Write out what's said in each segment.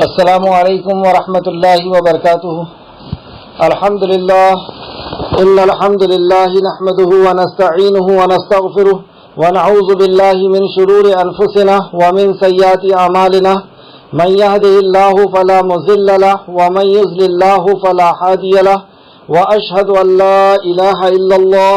السلام علیکم ورحمۃ اللہ وبرکاتہ۔ الحمد للہ ان الحمد للہ نحمده ونستعینه ونستغفره ونعوذ باللہ من شرور انفسنا ومن سیئات اعمالنا من يهده الله فلا مضل له ومن يضلل الله فلا هادي له واشهد ان لا اله الا الله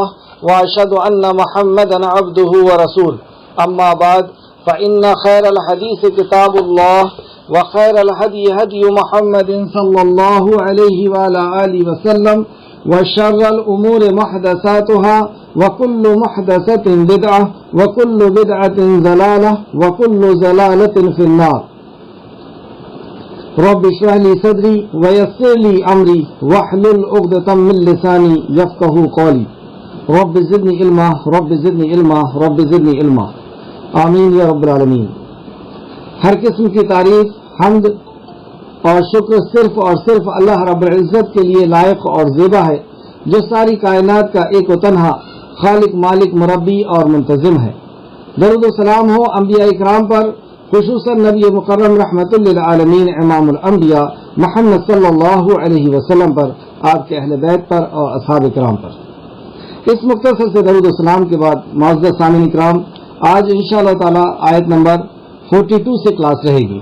واشهد ان محمدا عبده ورسوله اما بعد فان خير الحديث كتاب الله وخير الهدي هدي محمد صلى الله عليه وعلى آله وسلم وشر الأمور محدثاتها وكل محدثة بدعة وكل بدعة ضلالة وكل ضلالة في النار رب اشرح لي صدري ويسر لي أمري واحلل عقدة من لساني يفقهوا قولي رب زدني علما رب زدني علما رب زدني علما آمین یا رب العالمین۔ ہر قسم کی تعریف، حمد اور شکر صرف اور صرف اللہ رب العزت کے لیے لائق اور زیبا ہے، جو ساری کائنات کا ایک و تنہا خالق، مالک، مربی اور منتظم ہے۔ درود و سلام ہو انبیاء اکرام پر، خصوصاً نبی مکرم رحمت للعالمین امام الانبیاء محمد صلی اللہ علیہ وسلم پر، آپ کے اہل بیت پر اور اصحاب اکرام پر۔ اس مختصر سے درود و سلام کے بعد معزز سامعین اکرام، آج انشاءاللہ تعالی آیت نمبر 42 سے کلاس رہے گی۔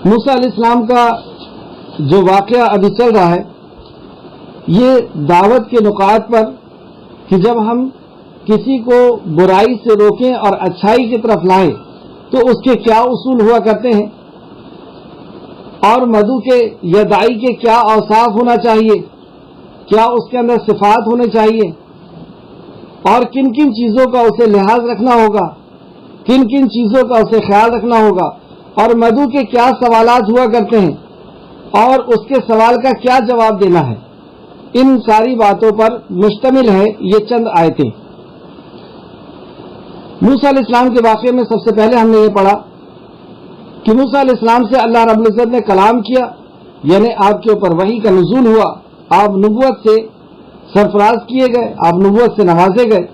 موسیٰ علیہ السلام کا جو واقعہ ابھی چل رہا ہے، یہ دعوت کے نکات پر کہ جب ہم کسی کو برائی سے روکیں اور اچھائی کی طرف لائیں تو اس کے کیا اصول ہوا کرتے ہیں، اور مدعو کے یا داعی کے کیا اوصاف ہونا چاہیے، کیا اس کے اندر صفات ہونے چاہیے، اور کن کن چیزوں کا اسے لحاظ رکھنا ہوگا، کن کن چیزوں کا اسے خیال رکھنا ہوگا، اور مدعو کے کیا سوالات ہوا کرتے ہیں اور اس کے سوال کا کیا جواب دینا ہے، ان ساری باتوں پر مشتمل ہے یہ چند آیتیں۔ موسیٰ علیہ السلام کے واقعے میں سب سے پہلے ہم نے یہ پڑھا کہ موسیٰ علیہ السلام سے اللہ رب العزت نے کلام کیا، یعنی آپ کے اوپر وحی کا نزول ہوا، آپ نبوت سے سرفراز کیے گئے، آپ نبوت سے نوازے گئے۔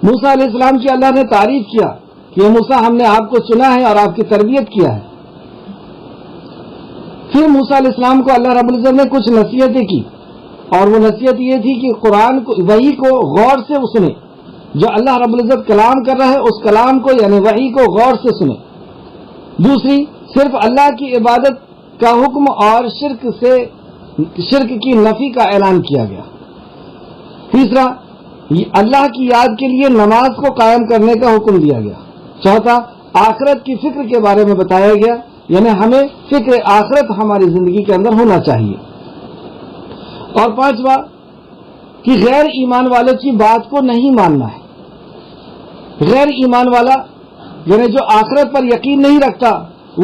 موسیٰ علیہ السلام کی اللہ نے تعریف کیا کہ موسیٰ ہم نے آپ کو چنا ہے اور آپ کی تربیت کیا ہے۔ پھر موسیٰ علیہ السلام کو اللہ رب العزت نے کچھ نصیحتیں کی، اور وہ نصیحت یہ تھی کہ قرآن کو، وحی کو غور سے سنیں، جو اللہ رب العزت کلام کر رہا ہے اس کلام کو یعنی وحی کو غور سے سنیں۔ دوسری، صرف اللہ کی عبادت کا حکم اور شرک کی نفی کا اعلان کیا گیا۔ تیسرا، اللہ کی یاد کے لیے نماز کو قائم کرنے کا حکم دیا گیا۔ چوتھا، آخرت کی فکر کے بارے میں بتایا گیا، یعنی ہمیں فکر آخرت ہماری زندگی کے اندر ہونا چاہیے۔ اور پانچواں، کہ غیر ایمان والوں کی بات کو نہیں ماننا ہے۔ غیر ایمان والا یعنی جو آخرت پر یقین نہیں رکھتا،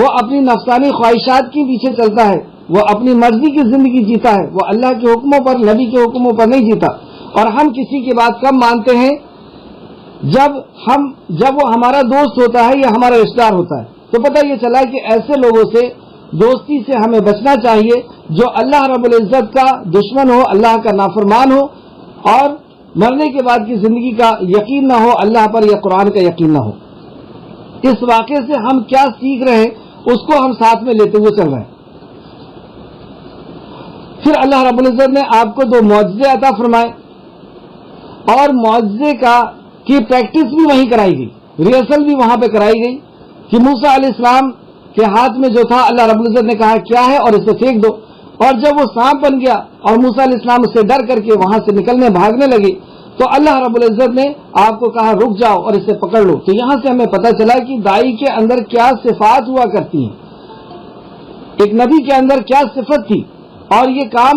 وہ اپنی نفسانی خواہشات کے پیچھے چلتا ہے، وہ اپنی مرضی کی زندگی جیتا ہے، وہ اللہ کے حکموں پر، نبی کے حکموں پر نہیں جیتا۔ اور ہم کسی کی بات کم مانتے ہیں جب وہ ہمارا دوست ہوتا ہے یا ہمارا رشتہ دار ہوتا ہے، تو پتہ یہ چلا کہ ایسے لوگوں سے دوستی سے ہمیں بچنا چاہیے جو اللہ رب العزت کا دشمن ہو، اللہ کا نافرمان ہو، اور مرنے کے بعد کی زندگی کا یقین نہ ہو، اللہ پر یا قرآن کا یقین نہ ہو۔ اس واقعے سے ہم کیا سیکھ رہے ہیں اس کو ہم ساتھ میں لیتے ہوئے چل رہے ہیں۔ پھر اللہ رب العزت نے آپ کو 2 معجزے عطا فرمائے، اور معجزے کی پریکٹس بھی وہیں کرائی گئی، ریہرسل بھی وہاں پہ کرائی گئی کہ موسیٰ علیہ السلام کے ہاتھ میں جو تھا اللہ رب العزت نے کہا کیا ہے اور اسے پھینک دو، اور جب وہ سانپ بن گیا اور موسیٰ علیہ السلام اس سے ڈر کر کے وہاں سے نکلنے بھاگنے لگے، تو اللہ رب العزت نے آپ کو کہا رک جاؤ اور اسے پکڑ لو۔ تو یہاں سے ہمیں پتہ چلا کہ داعی کے اندر کیا صفات ہوا کرتی ہیں، ایک نبی کے اندر کیا صفت تھی، اور یہ کام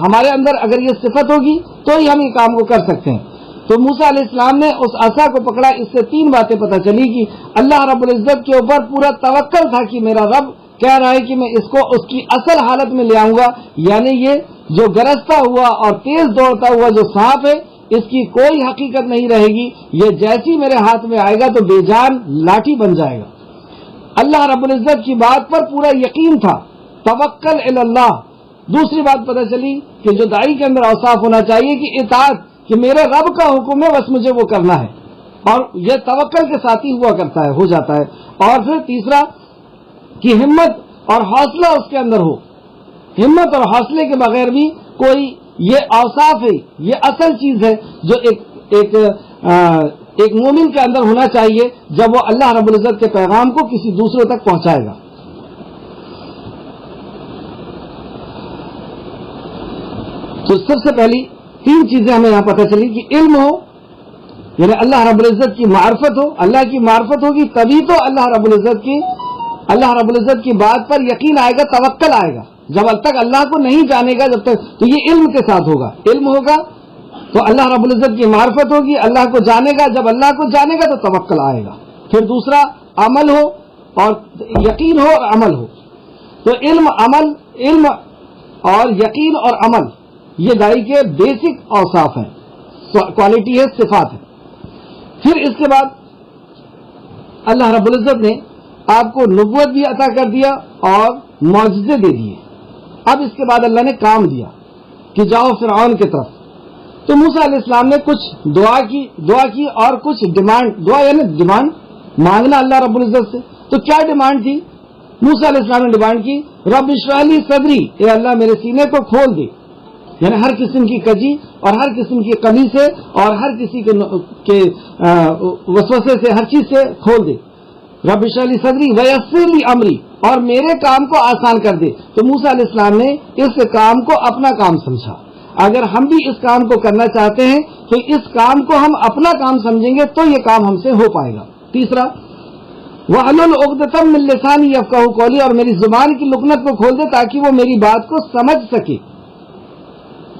ہمارے اندر اگر یہ صفت ہوگی تو ہی ہم یہ کام کو کر سکتے ہیں۔ تو موسیٰ علیہ السلام نے اس عصا کو پکڑا، اس سے 3 باتیں پتہ چلی کہ اللہ رب العزت کے اوپر پورا توکل تھا کہ میرا رب کہہ رہا ہے کہ میں اس کو اس کی اصل حالت میں لے آؤں گا، یعنی یہ جو گرجتا ہوا اور تیز دوڑتا ہوا جو سانپ ہے، اس کی کوئی حقیقت نہیں رہے گی، یہ جیسی میرے ہاتھ میں آئے گا تو بے جان لاٹھی بن جائے گا۔ اللہ رب العزت کی بات پر پورا یقین تھا، توکل الی اللہ۔ دوسری بات پتہ چلی کہ جو داعی کے اندر اوصاف ہونا چاہیے کہ اطاعت، کہ میرے رب کا حکم ہے بس مجھے وہ کرنا ہے۔ اور یہ توکل کے ساتھ ہی ہوا کرتا ہے، ہو جاتا ہے. اور پھر تیسرا کہ ہمت اور حوصلہ اس کے اندر ہو. ہمت اور حوصلے کے بغیر بھی کوئی، یہ اوصاف ہے، یہ اصل چیز ہے جو ایک مومن کے اندر ہونا چاہیے جب وہ اللہ رب العزت کے پیغام کو کسی دوسرے تک پہنچائے گا. تو سب سے پہلی 3 چیزیں ہمیں یہاں پتہ چلی کہ علم ہو، یعنی اللہ رب العزت کی معرفت ہو. اللہ کی معرفت ہوگی تبھی تو اللہ رب العزت کی بات پر یقین آئے گا، توکل آئے گا. جب تک اللہ کو نہیں جانے گا جب تک، تو یہ علم کے ساتھ ہوگا. علم ہوگا تو اللہ رب العزت کی معرفت ہوگی، اللہ کو جانے گا. جب اللہ کو جانے گا تو توکل آئے گا. پھر دوسرا عمل ہو، اور یقین ہو اور عمل ہو. تو علم اور یقین اور عمل یہ داعی کے بیسک اوصاف ہیں، کوالٹی ہے، صفات ہے. پھر اس کے بعد اللہ رب العزت نے آپ کو نبوت بھی عطا کر دیا اور معجزے دے دیے. اب اس کے بعد اللہ نے کام دیا کہ جاؤ فرعون کی طرف. تو موسیٰ علیہ السلام نے کچھ دعا کی اور کچھ ڈیمانڈ، دعا یعنی ڈیمانڈ مانگنا اللہ رب العزت سے. تو کیا ڈیمانڈ تھی؟ موسیٰ علیہ السلام نے ڈیمانڈ کی رب اشرح لی صدری، اے اللہ میرے سینے کو کھول دے. یعنی ہر قسم کی کجی اور ہر قسم کی کمی سے اور ہر کسی کے وسوسے سے، ہر چیز سے کھول دے. رب اشرح لی صدری ویسر لی امری، اور میرے کام کو آسان کر دے. تو موسیٰ علیہ السلام نے اس کام کو اپنا کام سمجھا. اگر ہم بھی اس کام کو کرنا چاہتے ہیں تو اس کام کو ہم اپنا کام سمجھیں گے تو یہ کام ہم سے ہو پائے گا. تیسرا وَحْلُلْ عُقْدَةً مِّن لِّسَانِي يَفْقَهُوا قَوْلِي، اور میری زبان کی لکنت کو کھول دے تاکہ وہ میری بات کو سمجھ سکے.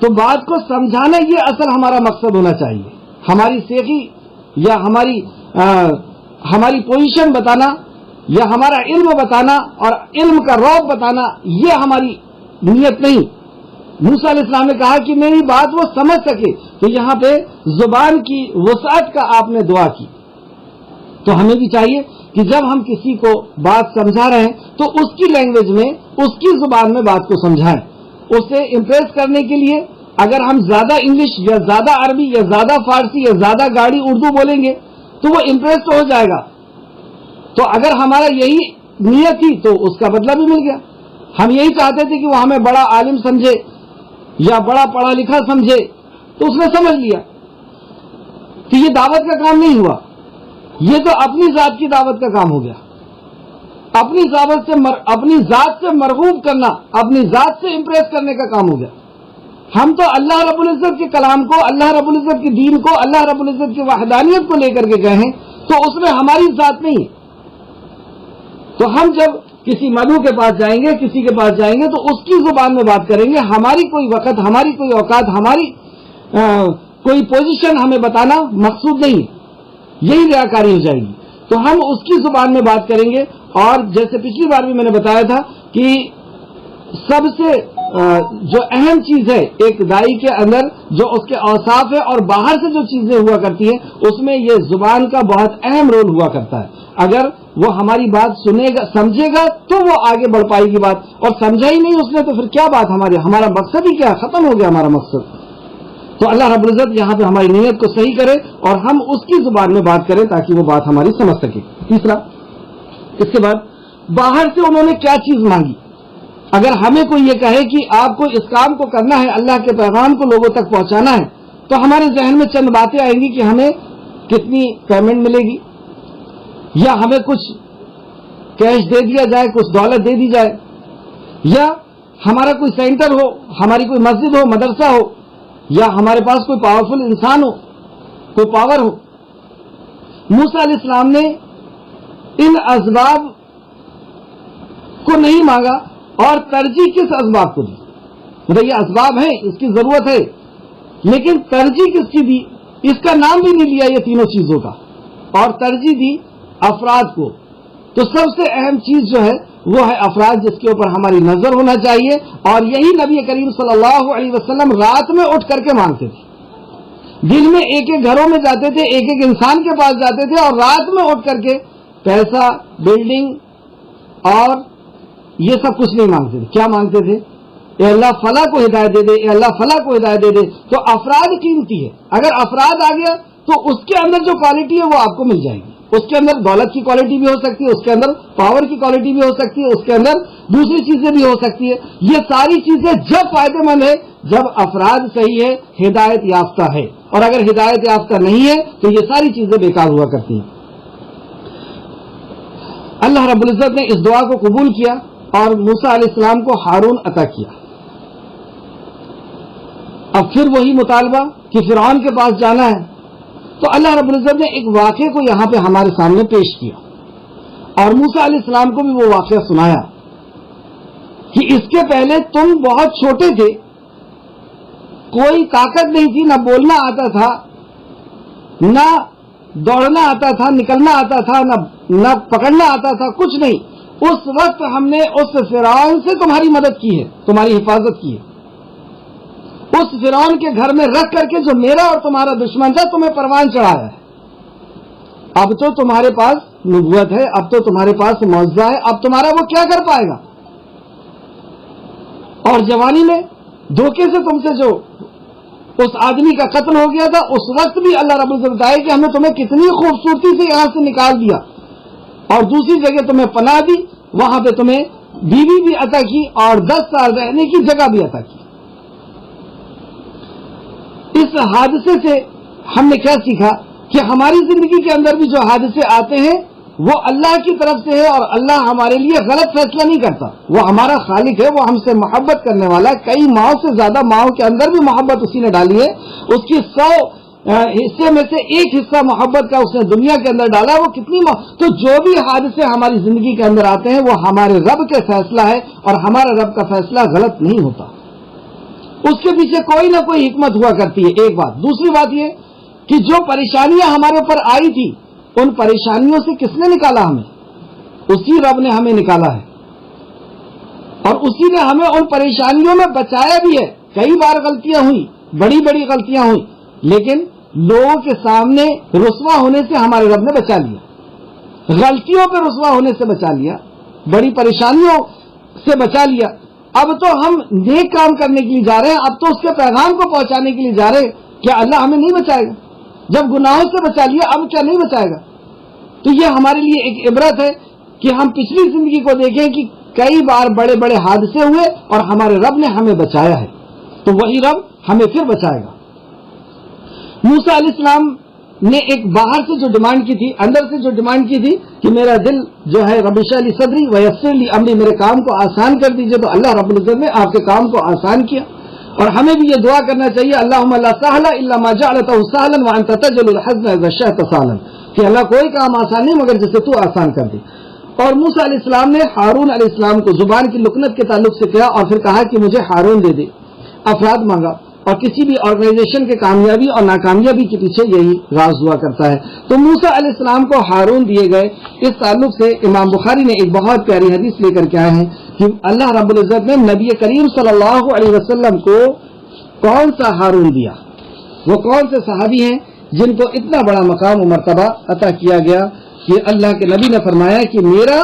تو بات کو سمجھانا یہ اصل ہمارا مقصد ہونا چاہیے. ہماری سیکھی یا ہماری پوزیشن بتانا یا ہمارا علم بتانا اور علم کا رعب بتانا یہ ہماری نیت نہیں. موسیٰ علیہ السلام نے کہا کہ میری بات وہ سمجھ سکے. تو یہاں پہ زبان کی وسعت کا آپ نے دعا کی. تو ہمیں بھی چاہیے کہ جب ہم کسی کو بات سمجھا رہے ہیں تو اس کی لینگویج میں، اس کی زبان میں بات کو سمجھائیں. اسے امپریس کرنے کے لیے اگر ہم زیادہ انگلش یا زیادہ عربی یا زیادہ فارسی یا زیادہ گاڑی اردو بولیں گے تو وہ امپریس تو ہو جائے گا. تو اگر ہمارا یہی نیت تھی تو اس کا بدلہ بھی مل گیا. ہم یہی چاہتے تھے کہ وہ ہمیں بڑا عالم سمجھے یا بڑا پڑھا لکھا سمجھے، تو اس نے سمجھ لیا. تو یہ دعوت کا کام نہیں ہوا، یہ تو اپنی ذات کی دعوت کا کام ہو گیا. اپنی ذات سے مرغوب کرنا، اپنی ذات سے امپریس کرنے کا کام ہو گیا. ہم تو اللہ رب العزت کے کلام کو، اللہ رب العزت کے دین کو، اللہ رب العزت کی وحدانیت کو لے کر کے گئے ہیں، تو اس میں ہماری ذات نہیں ہے. تو ہم جب کسی مدعو کے پاس جائیں گے، کسی کے پاس جائیں گے تو اس کی زبان میں بات کریں گے. ہماری کوئی وقت، ہماری کوئی اوقات، ہماری کوئی پوزیشن ہمیں بتانا مقصود نہیں، یہی ریاکاری ہو جائے گی. تو ہم اس کی زبان میں بات کریں گے. اور جیسے پچھلی بار بھی میں نے بتایا تھا کہ سب سے جو اہم چیز ہے ایک داعی کے اندر، جو اس کے اوصاف ہے اور باہر سے جو چیزیں ہوا کرتی ہیں، اس میں یہ زبان کا بہت اہم رول ہوا کرتا ہے. اگر وہ ہماری بات سنے گا، سمجھے گا تو وہ آگے بڑھ پائے گی بات. اور سمجھا ہی نہیں اس نے تو پھر کیا بات، ہمارا مقصد ہی کیا، ختم ہو گیا ہمارا مقصد. تو اللہ رب العزت یہاں پہ ہماری نیت کو صحیح کرے اور ہم اس کی زبان میں بات کریں تاکہ وہ بات ہماری سمجھ سکے. تیسرا، اس کے بعد باہر سے انہوں نے کیا چیز مانگی. اگر ہمیں کوئی یہ کہے کہ آپ کو اس کام کو کرنا ہے، اللہ کے پیغام کو لوگوں تک پہنچانا ہے، تو ہمارے ذہن میں چند باتیں آئیں گی کہ ہمیں کتنی پیمنٹ ملے گی، یا ہمیں کچھ کیش دے دیا جائے، کچھ دولت دے دی جائے، یا ہمارا کوئی سینٹر ہو، ہماری کوئی مسجد ہو، مدرسہ ہو، یا ہمارے پاس کوئی پاورفل انسان ہو، کوئی پاور ہو. موسیٰ علیہ السلام نے ان اسباب کو نہیں مانگا اور ترجیح کس اسباب کو دی. مطلب یہ اسباب ہیں، اس کی ضرورت ہے، لیکن ترجیح کس کی دی؟ اس کا نام بھی نہیں لیا یہ تینوں چیزوں کا، اور ترجیح دی افراد کو. تو سب سے اہم چیز جو ہے وہ ہے افراد، جس کے اوپر ہماری نظر ہونا چاہیے. اور یہی نبی کریم صلی اللہ علیہ وسلم رات میں اٹھ کر کے مانگتے تھے. دن میں ایک ایک گھروں میں جاتے تھے، ایک ایک انسان کے پاس جاتے تھے، اور رات میں اٹھ کر کے پیسہ، بلڈنگ اور یہ سب کچھ نہیں مانگتے تھے. کیا مانگتے تھے؟ اے اللہ فلاں کو ہدایت دے دے، اے اللہ فلاں کو ہدایت دے دے. تو افراد قیمتی ہے. اگر افراد آ گیا تو اس کے اندر جو کوالٹی ہے وہ آپ کو مل جائے گی. اس کے اندر دولت کی کوالٹی بھی ہو سکتی ہے, اس کے اندر پاور کی کوالٹی بھی ہو سکتی ہے, اس کے اندر دوسری چیزیں بھی ہو سکتی ہے. یہ ساری چیزیں جب فائدے مند ہے جب افراد صحیح ہے, ہدایت یافتہ ہے, اور اگر ہدایت یافتہ نہیں ہے تو یہ ساری چیزیں بیکار ہوا کرتی ہیں. اللہ رب العزت نے اس دعا کو قبول کیا اور موسیٰ علیہ السلام کو ہارون عطا کیا. اب پھر وہی مطالبہ کہ فرعون کے پاس جانا ہے, تو اللہ رب العزت نے ایک واقعے کو یہاں پہ ہمارے سامنے پیش کیا اور موسیٰ علیہ السلام کو بھی وہ واقعہ سنایا کہ اس کے پہلے تم بہت چھوٹے تھے, کوئی طاقت نہیں تھی, نہ بولنا آتا تھا, نہ دوڑنا آتا تھا, نکلنا آتا تھا, نہ پکڑنا آتا تھا, کچھ نہیں. اس وقت ہم نے اس فرعون سے تمہاری مدد کی ہے, تمہاری حفاظت کی ہے. اس فرعون کے گھر میں رکھ کر کے جو میرا اور تمہارا دشمن تھا تمہیں پروان چڑھایا ہے. اب تو تمہارے پاس نبوت ہے, اب تو تمہارے پاس معجزہ ہے, اب تمہارا وہ کیا کر پائے گا. اور جوانی میں دھوکے سے تم سے جو اس آدمی کا قتل ہو گیا تھا, اس وقت بھی اللہ رب العزت بتائے کہ ہم نے تمہیں کتنی خوبصورتی سے یہاں سے نکال دیا اور دوسری جگہ تمہیں پناہ دی, وہاں پہ تمہیں بیوی بھی عطا کی اور 10 سال رہنے کی جگہ بھی عطا کی. اس حادثے سے ہم نے کیا سیکھا کہ ہماری زندگی کے اندر بھی جو حادثے آتے ہیں وہ اللہ کی طرف سے ہے, اور اللہ ہمارے لیے غلط فیصلہ نہیں کرتا. وہ ہمارا خالق ہے, وہ ہم سے محبت کرنے والا ہے. کئی ماؤں سے زیادہ ماؤں کے اندر بھی محبت اسی نے ڈالی ہے. اس کی 100 حصے میں سے ایک حصہ محبت کا اس نے دنیا کے اندر ڈالا. وہ کتنی تو جو بھی حادثے ہماری زندگی کے اندر آتے ہیں وہ ہمارے رب کے فیصلہ ہے, اور ہمارا رب کا فیصلہ غلط نہیں ہوتا. اس کے پیچھے کوئی نہ کوئی حکمت ہوا کرتی ہے. ایک بات. دوسری بات یہ کہ جو پریشانیاں ہمارے اوپر آئی تھی ان پریشانیوں سے کس نے نکالا ہمیں؟ اسی رب نے ہمیں نکالا ہے, اور اسی نے ہمیں ان پریشانیوں میں بچایا بھی ہے. کئی بار غلطیاں ہوئی, بڑی بڑی غلطیاں ہوئی, لیکن لوگوں کے سامنے رسوا ہونے سے ہمارے رب نے بچا لیا. غلطیوں پہ رسوا ہونے سے بچا لیا, بڑی پریشانیوں سے بچا لیا. اب تو ہم نیک کام کرنے کے لیے جا رہے ہیں, اب تو اس کے پیغام کو پہنچانے کے لیے جا رہے ہیں. کیا اللہ ہمیں نہیں بچائے گا؟ جب گناہوں سے بچا لیا اب کیا نہیں بچائے گا؟ تو یہ ہمارے لیے ایک عبرت ہے کہ ہم پچھلی زندگی کو دیکھیں کہ کئی بار بڑے بڑے حادثے ہوئے اور ہمارے رب نے ہمیں بچایا ہے, تو وہی رب ہمیں پھر بچائے گا. موسیٰ علیہ السلام نے ایک باہر سے جو ڈیمانڈ کی تھی, اندر سے جو ڈیمانڈ کی تھی کہ میرا دل جو ہے رب اشرح لی صدری ویسر لی امری, میرے کام کو آسان کر دیجئے, تو اللہ رب العزت نے آپ کے کام کو آسان کیا. اور ہمیں بھی یہ دعا کرنا چاہیے, اللہم لا سہل الا ما جعلتہ سہلا وانت تجعل الحزن اذا شئت سہلا, کہ اللہ کوئی کام آسان نہیں مگر جسے تو آسان کر دے. اور موسیٰ علیہ السلام نے ہارون علیہ السلام کو زبان کی لکنت کے تعلق سے کہا اور پھر کہا کہ مجھے ہارون دے دے. افراد مانگا, اور کسی بھی آرگنائزیشن کے کامیابی اور ناکامیابی کے پیچھے یہی راز ہوا کرتا ہے. تو موسیٰ علیہ السلام کو ہارون دیے گئے. اس تعلق سے امام بخاری نے ایک بہت پیاری حدیث لے کر کے آئے ہیں کہ اللہ رب العزت نے نبی کریم صلی اللہ علیہ وسلم کو کون سا ہارون دیا. وہ کون سے صحابی ہیں جن کو اتنا بڑا مقام و مرتبہ عطا کیا گیا کہ اللہ کے نبی نے فرمایا کہ میرا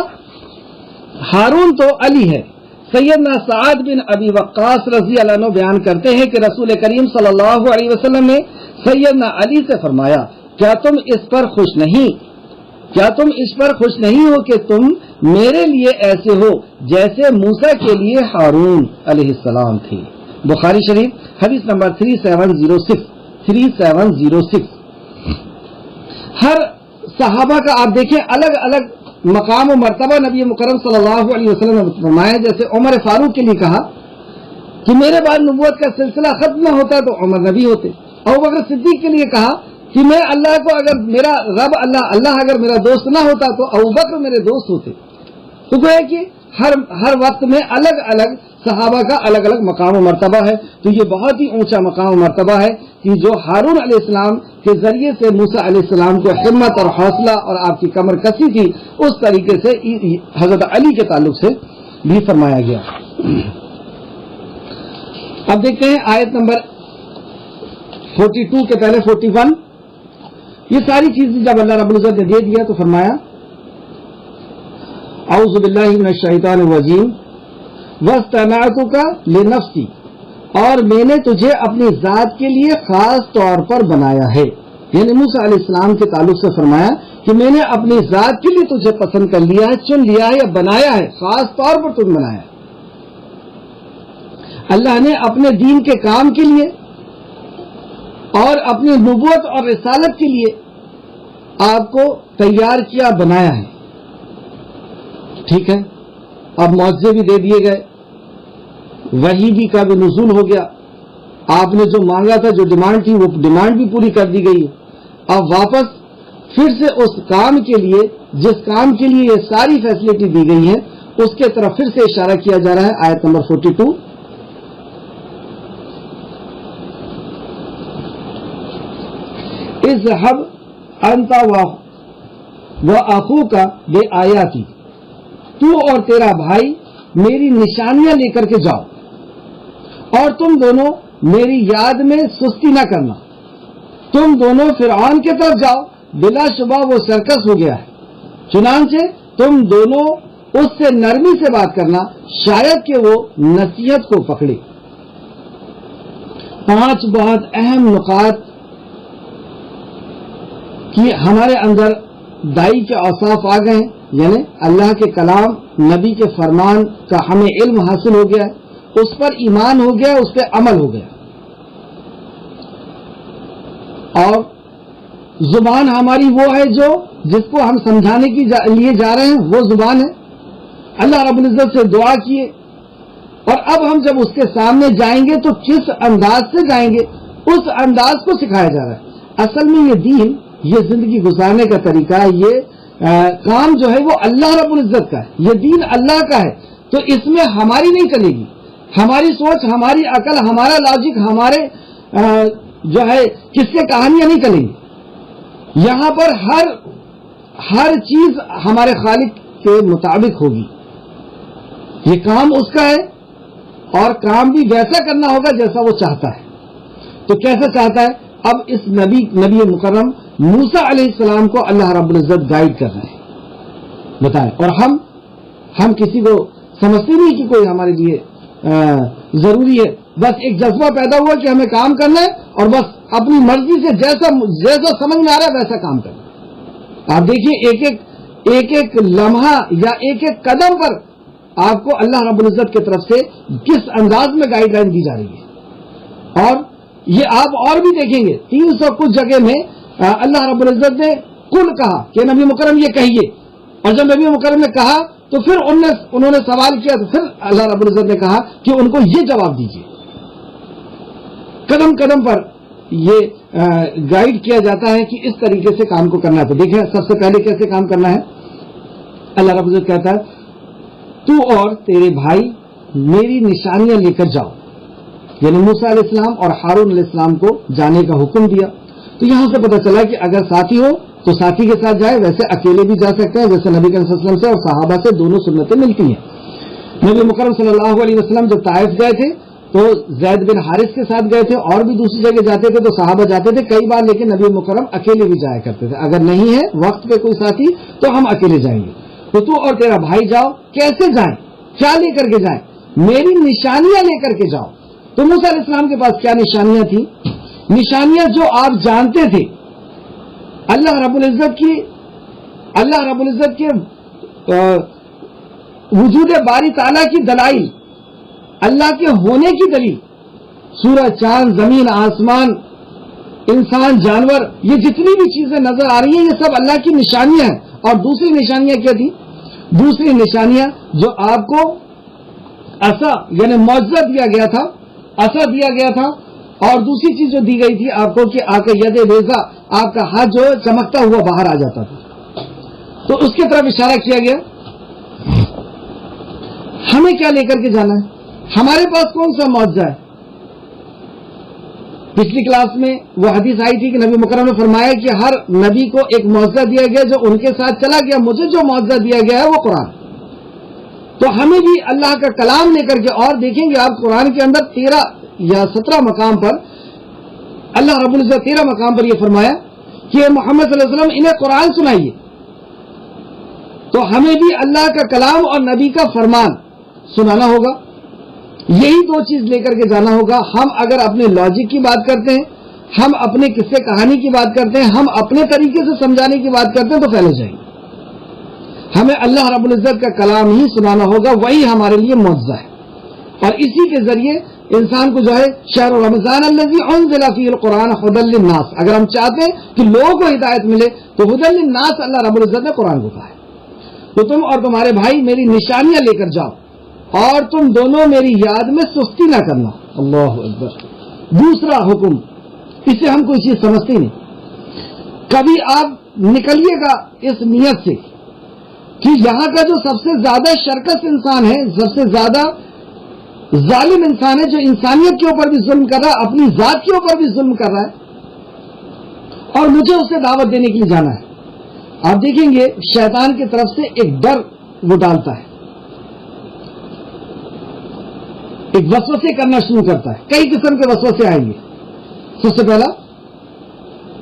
ہارون تو علی ہے. سیدنا سعد بن ابی وقاص رضی اللہ عنہ بیان کرتے ہیں کہ رسول کریم صلی اللہ علیہ وسلم نے سیدنا علی سے فرمایا, کیا تم اس پر خوش نہیں ہو کہ تم میرے لیے ایسے ہو جیسے موسیٰ کے لیے ہارون علیہ السلام تھی. بخاری شریف حدیث نمبر 3706. ہر صحابہ کا آپ دیکھیں الگ الگ مقام و مرتبہ نبی مکرم صلی اللہ علیہ وسلم نے فرمایا. جیسے عمر فاروق کے لیے کہا کہ میرے بعد نبوت کا سلسلہ ختم نہ ہوتا تو عمر نبی ہوتے. ابوبکر صدیق کے لیے کہا کہ میں اللہ کو اگر میرا رب اللہ اگر میرا دوست نہ ہوتا تو ابوبکر میرے دوست ہوتے. تو گویا کہ ہر وقت میں الگ الگ صحابہ کا الگ الگ مقام و مرتبہ ہے. تو یہ بہت ہی اونچا مقام و مرتبہ ہے کہ جو ہارون علیہ السلام کے ذریعے سے موسیٰ علیہ السلام کو ہمت اور حوصلہ اور آپ کی کمر کسی تھی, اس طریقے سے حضرت علی کے تعلق سے بھی فرمایا گیا. اب دیکھتے ہیں آیت نمبر 42 کے پہلے 41. یہ ساری چیزیں جب اللہ رب العزت نے دے دیا تو فرمایا اعوذ باللہ من الشیطان الرجیم واصطنعتک لنفسی, اور میں نے تجھے اپنی ذات کے لیے خاص طور پر بنایا ہے. یعنی موسیٰ علیہ السلام کے تعلق سے فرمایا کہ میں نے اپنی ذات کے لیے تجھے پسند کر لیا ہے، چن لیا ہے یا بنایا ہے، خاص طور پر تجھے بنایا ہے۔ اللہ نے اپنے دین کے کام کے لیے اور اپنی نبوت اور رسالت کے لیے آپ کو تیار کیا، بنایا ہے۔ ٹھیک ہے، اب معجزے بھی دے دیے گئے، وحی بھی کا بھی نزول ہو گیا، آپ نے جو مانگا تھا، جو ڈیمانڈ تھی، وہ ڈیمانڈ بھی پوری کر دی گئی۔ اب واپس پھر سے اس کام کے لیے، جس کام کے لیے یہ ساری فیسلٹی دی گئی ہے، اس کے طرف پھر سے اشارہ کیا جا رہا ہے۔ آیت نمبر 42، اذهب انت واخوک بآیاتی، تو اور تیرا بھائی میری نشانیاں لے کر کے جاؤ، اور تم دونوں میری یاد میں سستی نہ کرنا۔ تم دونوں فرعون کے طرف جاؤ، بلا شبہ وہ سرکس ہو گیا ہے، چنانچہ تم دونوں اس سے نرمی سے بات کرنا، شاید کہ وہ نصیحت کو پکڑے۔ 5 بہت اہم نکات کہ ہمارے اندر دائی کے اوصاف آ گئے ہیں، یعنی اللہ کے کلام، نبی کے فرمان کا ہمیں علم حاصل ہو گیا ہے، اس پر ایمان ہو گیا، اس پہ عمل ہو گیا، اور زبان ہماری وہ ہے جو جس کو ہم سمجھانے کے لیے جا رہے ہیں، وہ زبان ہے۔ اللہ رب العزت سے دعا کیے، اور اب ہم جب اس کے سامنے جائیں گے تو کس انداز سے جائیں گے، اس انداز کو سکھایا جا رہا ہے۔ اصل میں یہ دین، یہ زندگی گزارنے کا طریقہ، یہ کام جو ہے وہ اللہ رب العزت کا ہے، یہ دین اللہ کا ہے، تو اس میں ہماری نہیں چلے گی، ہماری سوچ، ہماری عقل، ہمارا لاجک، ہمارے جو ہے قصے کہانیاں نہیں چلیں گی۔ یہاں پر ہر چیز ہمارے خالق کے مطابق ہوگی، یہ کام اس کا ہے، اور کام بھی ویسا کرنا ہوگا جیسا وہ چاہتا ہے۔ تو کیسا چاہتا ہے؟ اب اس نبی مکرم موسیٰ علیہ السلام کو اللہ رب العزت گائیڈ کر رہے ہیں، بتائیں۔ اور ہم کسی کو سمجھتے نہیں کہ کوئی ہمارے لیے ضروری ہے، بس ایک جذبہ پیدا ہوا کہ ہمیں کام کرنا ہے، اور بس اپنی مرضی سے جیسا سمجھ میں آ رہا ہے ویسا کام کرنا۔ آپ دیکھیے ایک ایک لمحہ یا ایک ایک قدم پر آپ کو اللہ رب العزت کی طرف سے کس انداز میں گائیڈ لائن دی جا رہی ہے۔ اور یہ آپ اور بھی دیکھیں گے 300 کچھ جگہ میں اللہ رب العزت نے کل کہا کہ نبی مکرم یہ کہیے، اور جب نبی مکرم نے کہا تو پھر انہوں نے سوال کیا، تو پھر اللہ رب العزت نے کہا کہ ان کو یہ جواب دیجیے۔ قدم قدم پر یہ گائیڈ کیا جاتا ہے کہ اس طریقے سے کام کو کرنا ہے۔ تو دیکھیں سب سے پہلے کیسے کام کرنا ہے۔ اللہ رب العزت کہتا ہے تو اور تیرے بھائی میری نشانیاں لے کر جاؤ، یعنی موسیٰ علیہ السلام اور ہارون علیہ السلام کو جانے کا حکم دیا۔ تو یہاں سے پتہ چلا کہ اگر ساتھی ہو تو ساتھی کے ساتھ جائے، ویسے اکیلے بھی جا سکتے ہیں، جیسے نبی کریم صلی اللہ علیہ وسلم سے اور صحابہ سے دونوں سنتیں ملتی ہیں۔ نبی مکرم صلی اللہ علیہ وسلم جب طائف گئے تھے تو زید بن حارث کے ساتھ گئے تھے، اور بھی دوسری جگہ جاتے تھے تو صحابہ جاتے تھے کئی بار، لیکن نبی مکرم اکیلے بھی جایا کرتے تھے۔ اگر نہیں ہے وقت پہ کوئی ساتھی تو ہم اکیلے جائیں گے۔ تو اور تیرا بھائی جاؤ، کیسے جائیں، کیا لے کر کے جائیں؟ میری نشانیاں لے کر کے جاؤ۔ تو موسیٰ علیہ السلام کے پاس کیا نشانیاں تھیں؟ نشانیاں جو آپ جانتے تھے، اللہ رب العزت کے وجود باری تعالیٰ کی دلائل، اللہ کے ہونے کی دلیل، سورج، چاند، زمین، آسمان، انسان، جانور، یہ جتنی بھی چیزیں نظر آ رہی ہیں یہ سب اللہ کی نشانیاں ہیں۔ اور دوسری نشانیاں کیا تھی؟ دوسری نشانیاں جو آپ کو عصا یعنی معجزہ دیا گیا تھا، عصا دیا گیا تھا، اور دوسری چیز جو دی گئی تھی آپ کو کہ آپ کا ید بیضا، آپ کا ہاتھ جو چمکتا ہوا باہر آ جاتا تھا، تو اس کی طرف اشارہ کیا گیا۔ ہمیں کیا لے کر کے جانا ہے؟ ہمارے پاس کون سا معجزہ ہے؟ پچھلی کلاس میں وہ حدیث آئی تھی کہ نبی مکرم نے فرمایا کہ ہر نبی کو ایک معجزہ دیا گیا جو ان کے ساتھ چلا گیا، مجھے جو معجزہ دیا گیا ہے وہ قرآن۔ تو ہمیں بھی اللہ کا کلام لے کر کے، اور دیکھیں گے آپ قرآن کے اندر 13 یا 17 مقام پر اللہ رب العزت 13 مقام پر یہ فرمایا کہ محمد صلی اللہ علیہ وسلم انہیں قرآن سنائیے۔ تو ہمیں بھی اللہ کا کلام اور نبی کا فرمان سنانا ہوگا، یہی دو چیز لے کر کے جانا ہوگا۔ ہم اگر اپنے لاجک کی بات کرتے ہیں ہم اپنے قصے کہانی کی بات کرتے ہیں, ہم اپنے طریقے سے سمجھانے کی بات کرتے ہیں تو فیل ہو جائیں گے. ہمیں اللہ رب العزت کا کلام ہی سنانا ہوگا, وہی ہمارے لیے معجزہ ہے. اور اسی کے ذریعے انسان کو جو ہے شہر رمضان الذی انزل فیہ القرآن ھدی للناس, اگر ہم چاہتے ہیں کہ لوگوں کو ہدایت ملے تو ھدی للناس اللہ رب العزت نے قرآن کو کہا ہے. تو تم اور تمہارے بھائی میری نشانیاں لے کر جاؤ, اور تم دونوں میری یاد میں سستی نہ کرنا. اللہ اکبر. دوسرا حکم, اسے ہم کوئی چیز سمجھتے نہیں. کبھی آپ نکلیے گا اس نیت سے کہ یہاں کا جو سب سے زیادہ شرکس انسان ہے, سب سے زیادہ ظالم انسان ہے, جو انسانیت کے اوپر بھی ظلم کر رہا ہے, اپنی ذات کے اوپر بھی ظلم کر رہا ہے, اور مجھے اسے دعوت دینے کے لیے جانا ہے. آپ دیکھیں گے شیطان کی طرف سے ایک ڈر وہ ڈالتا ہے, ایک وسوسے کرنا شروع کرتا ہے. کئی قسم کے وسوسے آئیں گے. سب سے پہلا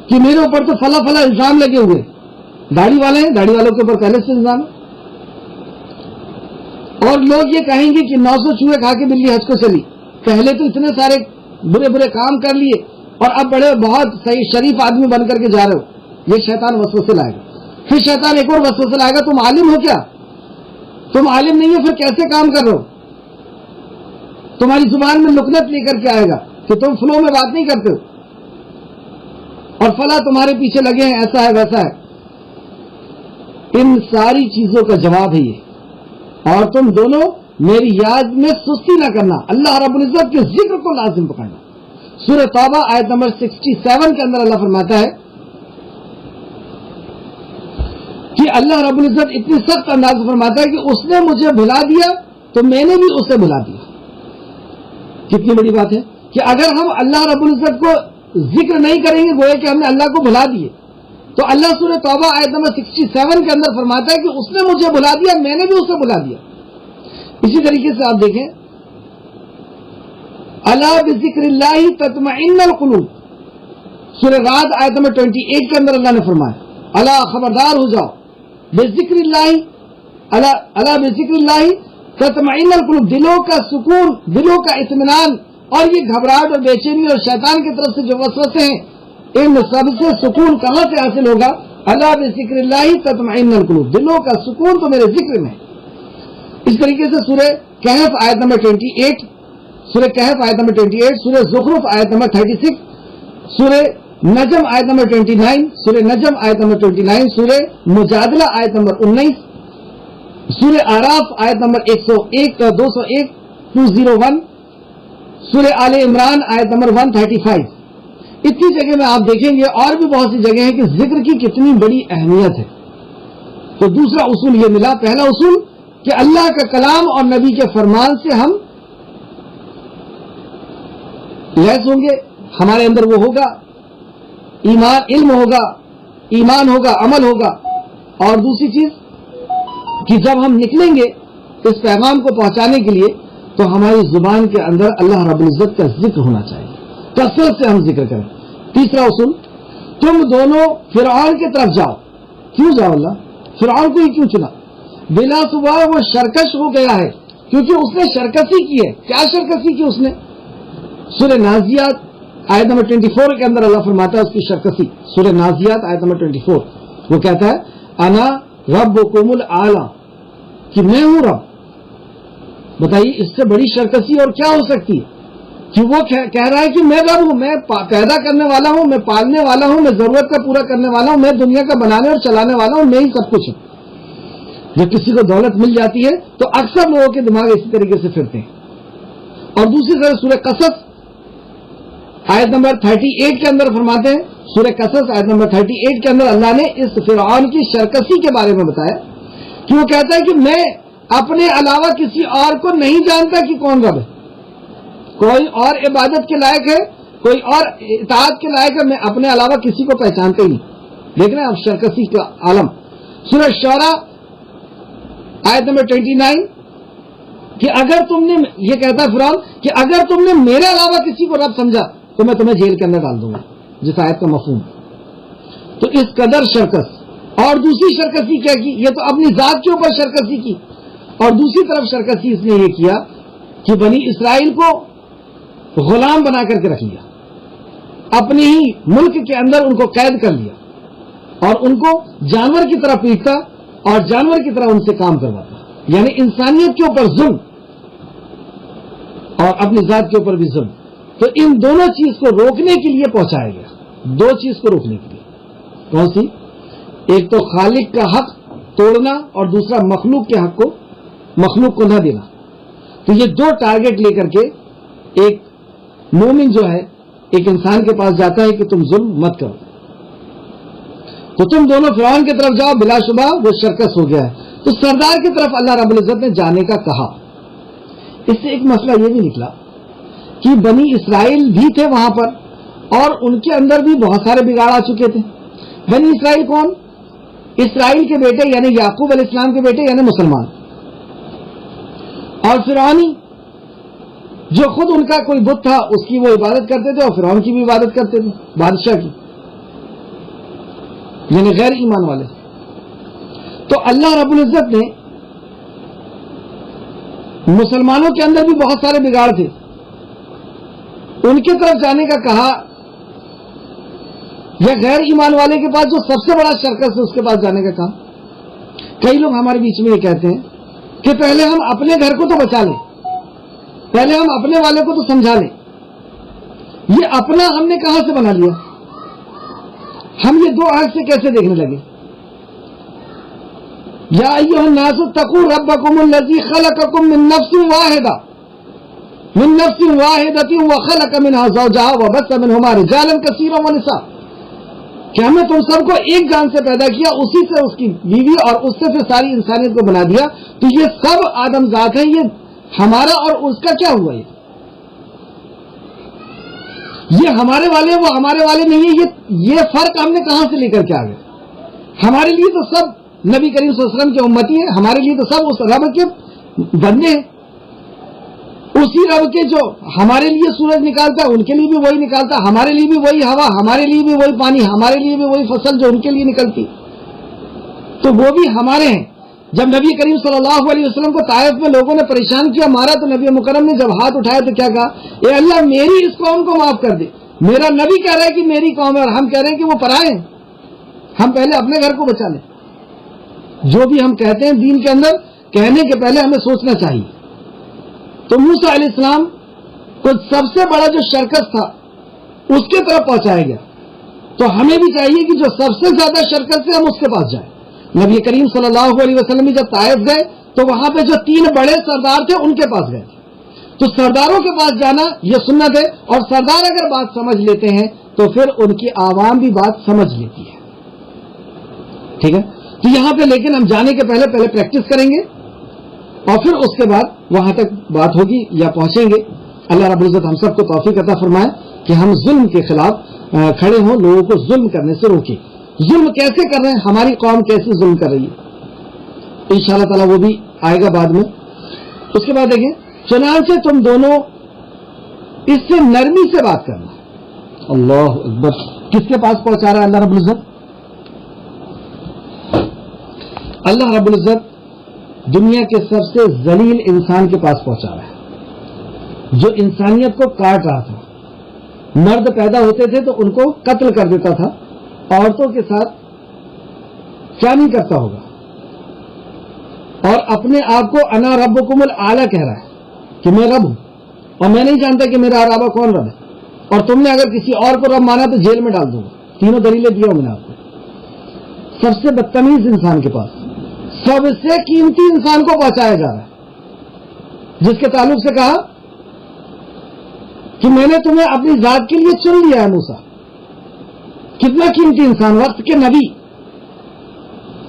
کہ میرے اوپر تو فلاں فلاں الزام لگے ہوئے, داڑھی والے ہیں, داڑھی والوں کے اوپر پہلے سے الزام ہے, اور لوگ یہ کہیں گے کہ 900 چوہے کھا کے بلی حج کو چلی, پہلے تو اتنے سارے برے برے کام کر لیے اور اب بڑے بہت صحیح شریف آدمی بن کر کے جا رہے ہو. یہ شیطان وسوسے لائے گا. پھر شیطان ایک اور وسوسے لائے گا, تم عالم ہو کیا؟ تم عالم نہیں ہو, پھر کیسے کام کر رہے ہو؟ تمہاری زبان میں لکنت لے کر کے آئے گا کہ تم فلو میں بات نہیں کرتے ہو, اور فلاں تمہارے پیچھے لگے ہیں, ایسا ہے ویسا ہے. ان ساری چیزوں کا جواب ہے یہ, اور تم دونوں میری یاد میں سستی نہ کرنا, اللہ رب العزت کے ذکر کو لازم پکڑنا. سورہ توبہ آیت نمبر 67 کے اندر اللہ فرماتا ہے کہ اللہ رب العزت اتنی سخت انداز سے فرماتا ہے کہ اس نے مجھے بھلا دیا تو میں نے بھی اسے بھلا دیا. کتنی بڑی بات ہے کہ اگر ہم اللہ رب العزت کو ذکر نہیں کریں گے گویا کہ ہم نے اللہ کو بھلا دیے. تو اللہ سورہ توبہ آیت نمبر 67 کے اندر فرماتا ہے کہ اس نے مجھے بھلا دیا, میں نے بھی اسے بھلا دیا. اسی طریقے سے آپ دیکھیں الا بذکر اللہ تطمئن القلوب, سورہ رعد آیت نمبر 28 کے اندر اللہ نے فرمایا الا خبردار ہو جاؤ, بذکر اللہ, الا بذکر اللہ تطمئن القلوب, دلوں کا سکون, دلوں کا اطمینان, اور یہ گھبراہٹ اور بے چینی اور شیطان کی طرف سے جو وسوسے ہیں, ان سب سے سکون کہاں سے حاصل ہوگا؟ الا بذکر اللہ تطمئن القلوب, دلوں کا سکون تو میرے ذکر میں. اس طریقے سے سورہ کہف آیت نمبر 28, سورہ کہف آیت نمبر 28, سورہ زخرف آیت نمبر 36, سورہ نجم آیت نمبر 29, سورہ نجم آیت نمبر 29, سورہ مجادلہ آیت نمبر 19, سورہ اعراف آیت نمبر 101 201 201, سورہ آل عمران آیت نمبر 135. اتنی جگہ میں آپ دیکھیں گے, اور بھی بہت سی جگہ ہیں کہ ذکر کی کتنی بڑی اہمیت ہے. تو دوسرا اصول یہ ملا. پہلا اصول کہ اللہ کا کلام اور نبی کے فرمان سے ہم لیس ہوں گے, ہمارے اندر وہ ہوگا ایمان, علم ہوگا, ایمان ہوگا, عمل ہوگا. اور دوسری چیز کہ جب ہم نکلیں گے اس پیغام کو پہنچانے کے لیے تو ہماری زبان کے اندر اللہ رب العزت کا ذکر ہونا چاہیے, کثرت سے ہم ذکر کریں. تیسرا اصول, تم دونوں فرعون کی طرف جاؤ. کیوں جاؤ؟ اللہ فرعون کو ہی کیوں چنا؟ بلا صبح وہ شرکش ہو گیا ہے کیونکہ اس نے شرکسی کی ہے. کیا شرکسی کی اس نے؟ سورہ نازیات آیت نمبر 24 کے اندر اللہ فرماتا ہے اس کی شرکسی. سورہ نازیات آیت نمبر 24 وہ کہتا ہے انا ربکم الاعلی, کہ میں ہوں رب. بتائیے اس سے بڑی شرکسی اور کیا ہو سکتی ہے کہ وہ کہہ رہا ہے کہ میں رب ہوں, میں پیدا کرنے والا ہوں, میں پالنے والا ہوں, میں ضرورت کا پورا کرنے والا ہوں, میں دنیا کا بنانے اور چلانے والا ہوں, میں ہی سب کچھ ہوں. جب کسی کو دولت مل جاتی ہے تو اکثر لوگوں کے دماغ اسی طریقے سے پھرتے ہیں. اور دوسری طرف سورہ قصص آیت نمبر 38 کے اندر فرماتے ہیں, سورہ قصص آیت نمبر 38 کے اندر اللہ نے اس فرعون کی شرکسی کے بارے میں بتایا کہ وہ کہتا ہے کہ میں اپنے علاوہ کسی اور کو نہیں جانتا کہ کون رب ہے, کوئی اور عبادت کے لائق ہے, کوئی اور اطاعت کے لائق ہے, میں اپنے علاوہ کسی کو پہچانتا ہی نہیں. دیکھ رہے ہیں اب شرکسی کا عالم. سورہ شعراء آیت نمبر 29 کہ اگر تم نے, یہ کہتا ہے فرعون کہ اگر تم نے میرے علاوہ کسی کو رب سمجھا تو میں تمہیں جیل کے اندر ڈال دوں گا, جس آیت کا مفہوم. تو اس قدر شرکس. اور دوسری شرکسی کیا کی؟ یہ تو اپنی ذات کے اوپر شرکسی کی, اور دوسری طرف شرکسی اس نے یہ کیا کہ بنی اسرائیل کو غلام بنا کر کے رکھ لیا. اپنے ہی ملک کے اندر ان کو قید کر لیا اور ان کو جانور کی طرح پیٹتا اور جانور کی طرح ان سے کام کرواتا، یعنی انسانیت کے اوپر ظلم اور اپنی ذات کے اوپر بھی ظلم. تو ان دونوں چیز کو روکنے کے لیے پہنچایا گیا، دو چیز کو روکنے کے لیے. کون سی؟ ایک تو خالق کا حق توڑنا اور دوسرا مخلوق کے حق کو، مخلوق کو نہ دینا. تو یہ دو ٹارگٹ لے کر کے ایک مومن جو ہے ایک انسان کے پاس جاتا ہے کہ تم ظلم مت کرو. تو تم دونوں فرعون کی طرف جاؤ، بلا شبہ وہ شرکس ہو گیا ہے. تو سردار کی طرف اللہ رب العزت نے جانے کا کہا. اس سے ایک مسئلہ یہ بھی نکلا کہ بنی اسرائیل بھی تھے وہاں پر اور ان کے اندر بھی بہت سارے بگاڑ آ چکے تھے. بنی اسرائیل کون؟ اسرائیل کے بیٹے یعنی یعقوب علیہ السلام کے بیٹے یعنی مسلمان، اور فرعونی جو خود ان کا کوئی بت تھا اس کی وہ عبادت کرتے تھے اور فرعون کی بھی عبادت کرتے تھے، بادشاہ کی، یعنی غیر ایمان والے. تو اللہ رب العزت نے مسلمانوں کے اندر بھی بہت سارے بگاڑ تھے، ان کی طرف جانے کا کہا، یا غیر ایمان والے کے پاس جو سب سے بڑا شرکس ہے اس کے پاس جانے کا کہا. کئی لوگ ہمارے بیچ میں یہ کہتے ہیں کہ پہلے ہم اپنے گھر کو تو بچا لیں، پہلے ہم اپنے والے کو تو سمجھا لیں. یہ اپنا ہم نے کہاں سے بنا لیا؟ ہم یہ دو آنکھ سے کیسے دیکھنے لگے؟ یا ایھا الناس اتقوا ربکم الذی خلقکم من نفس واحدہ وخلق منها زوجها وبث منهما رجالا كثيرا ونساء. کہ ہم نے تم سب کو ایک جان سے پیدا کیا، اسی سے اس کی بیوی اور اس سے پھر ساری انسانیت کو بنا دیا. تو یہ سب آدم ذات ہے، یہ ہمارا اور اس کا کیا ہوا؟ یہ ہمارے والے وہ ہمارے والے نہیں ہے. یہ فرق ہم نے کہاں سے لے کر کے آ گئے؟ ہمارے لیے تو سب نبی کریم صلی اللہ علیہ وسلم کے امتی ہیں، ہمارے لیے تو سب اس رب کے بندے ہیں. اسی رب کے جو ہمارے لیے سورج نکالتا ہے ان کے لیے بھی وہی نکالتا، ہمارے لیے بھی وہی ہوا، ہمارے لیے بھی وہی پانی، ہمارے لیے بھی وہی فصل جو ان کے لیے نکلتی، تو وہ بھی ہمارے ہیں. جب نبی کریم صلی اللہ علیہ وسلم کو طائف میں لوگوں نے پریشان کیا، مارا، تو نبی مکرم نے جب ہاتھ اٹھایا تو کیا کہا؟ اے اللہ میری اس قوم کو معاف کر دے. میرا نبی کہہ رہا ہے کہ میری قوم ہے اور ہم کہہ رہے ہیں کہ وہ پرائے ہیں. ہم پہلے اپنے گھر کو بچا لیں. جو بھی ہم کہتے ہیں دین کے اندر، کہنے کے پہلے ہمیں سوچنا چاہیے. تو موسیٰ علیہ السلام کو سب سے بڑا جو شرکس تھا اس کے طرف پہنچایا گیا. تو ہمیں بھی چاہیے کہ جو سب سے زیادہ شرکس ہے ہم اس کے پاس جائیں. نبی کریم صلی اللہ علیہ وسلم جب طائف گئے تو وہاں پہ جو 3 بڑے سردار تھے ان کے پاس گئے. تو سرداروں کے پاس جانا یہ سنت ہے، اور سردار اگر بات سمجھ لیتے ہیں تو پھر ان کی عوام بھی بات سمجھ لیتی ہے. ٹھیک ہے؟ تو یہاں پہ لیکن ہم جانے کے پہلے پریکٹس کریں گے اور پھر اس کے بعد وہاں تک بات ہوگی یا پہنچیں گے. اللہ رب العزت ہم سب کو توفیق عطا فرمائے کہ ہم ظلم کے خلاف کھڑے ہوں، لوگوں کو ظلم کرنے سے روکیں. ظلم کیسے کر رہے ہیں، ہماری قوم کیسے ظلم کر رہی ہے، انشاءاللہ تعالیٰ وہ بھی آئے گا بعد میں. اس کے بعد دیکھیں، چنانچہ تم دونوں اس سے نرمی سے بات کرنا. اللہ اکبر، کس کے پاس پہنچا رہا ہے اللہ رب العزت؟ اللہ رب العزت دنیا کے سب سے ذلیل انسان کے پاس پہنچا رہا ہے، جو انسانیت کو کاٹ رہا تھا. مرد پیدا ہوتے تھے تو ان کو قتل کر دیتا تھا، عورتوں کے ساتھ کیا نہیں کرتا ہوگا، اور اپنے آپ کو انا ربکم الاعلی کہہ رہا ہے کہ میں رب ہوں اور میں نہیں جانتا کہ میرا علاوہ کون رب ہے، اور تم نے اگر کسی اور کو رب مانا تو جیل میں ڈال دوں گا. تینوں دلیلیں دیا ہوں میں نے آپ کو. سب سے بدتمیز انسان کے پاس سب سے قیمتی انسان کو پہنچایا جا رہا ہے، جس کے تعلق سے کہا کہ میں نے تمہیں اپنی ذات کے لیے چن لیا ہے. موسیٰ کتنا قیمتی انسان، وقت کے نبی،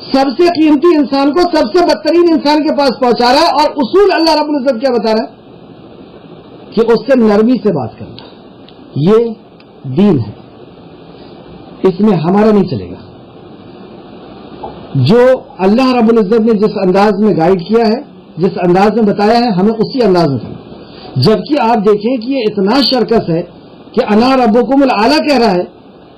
سب سے قیمتی انسان کو سب سے بدترین انسان کے پاس پہنچا رہا ہے. اور اصول اللہ رب العزت کیا بتا رہا ہے کہ اس سے نرمی سے بات کرنا. یہ دین ہے، اس میں ہمارا نہیں چلے گا. جو اللہ رب العزت نے جس انداز میں گائیڈ کیا ہے، جس انداز میں بتایا ہے، ہمیں اسی انداز میں چلنا. جبکہ آپ دیکھیں کہ یہ اتنا شرکس ہے کہ انا ربکم الاعلی کہہ رہا ہے،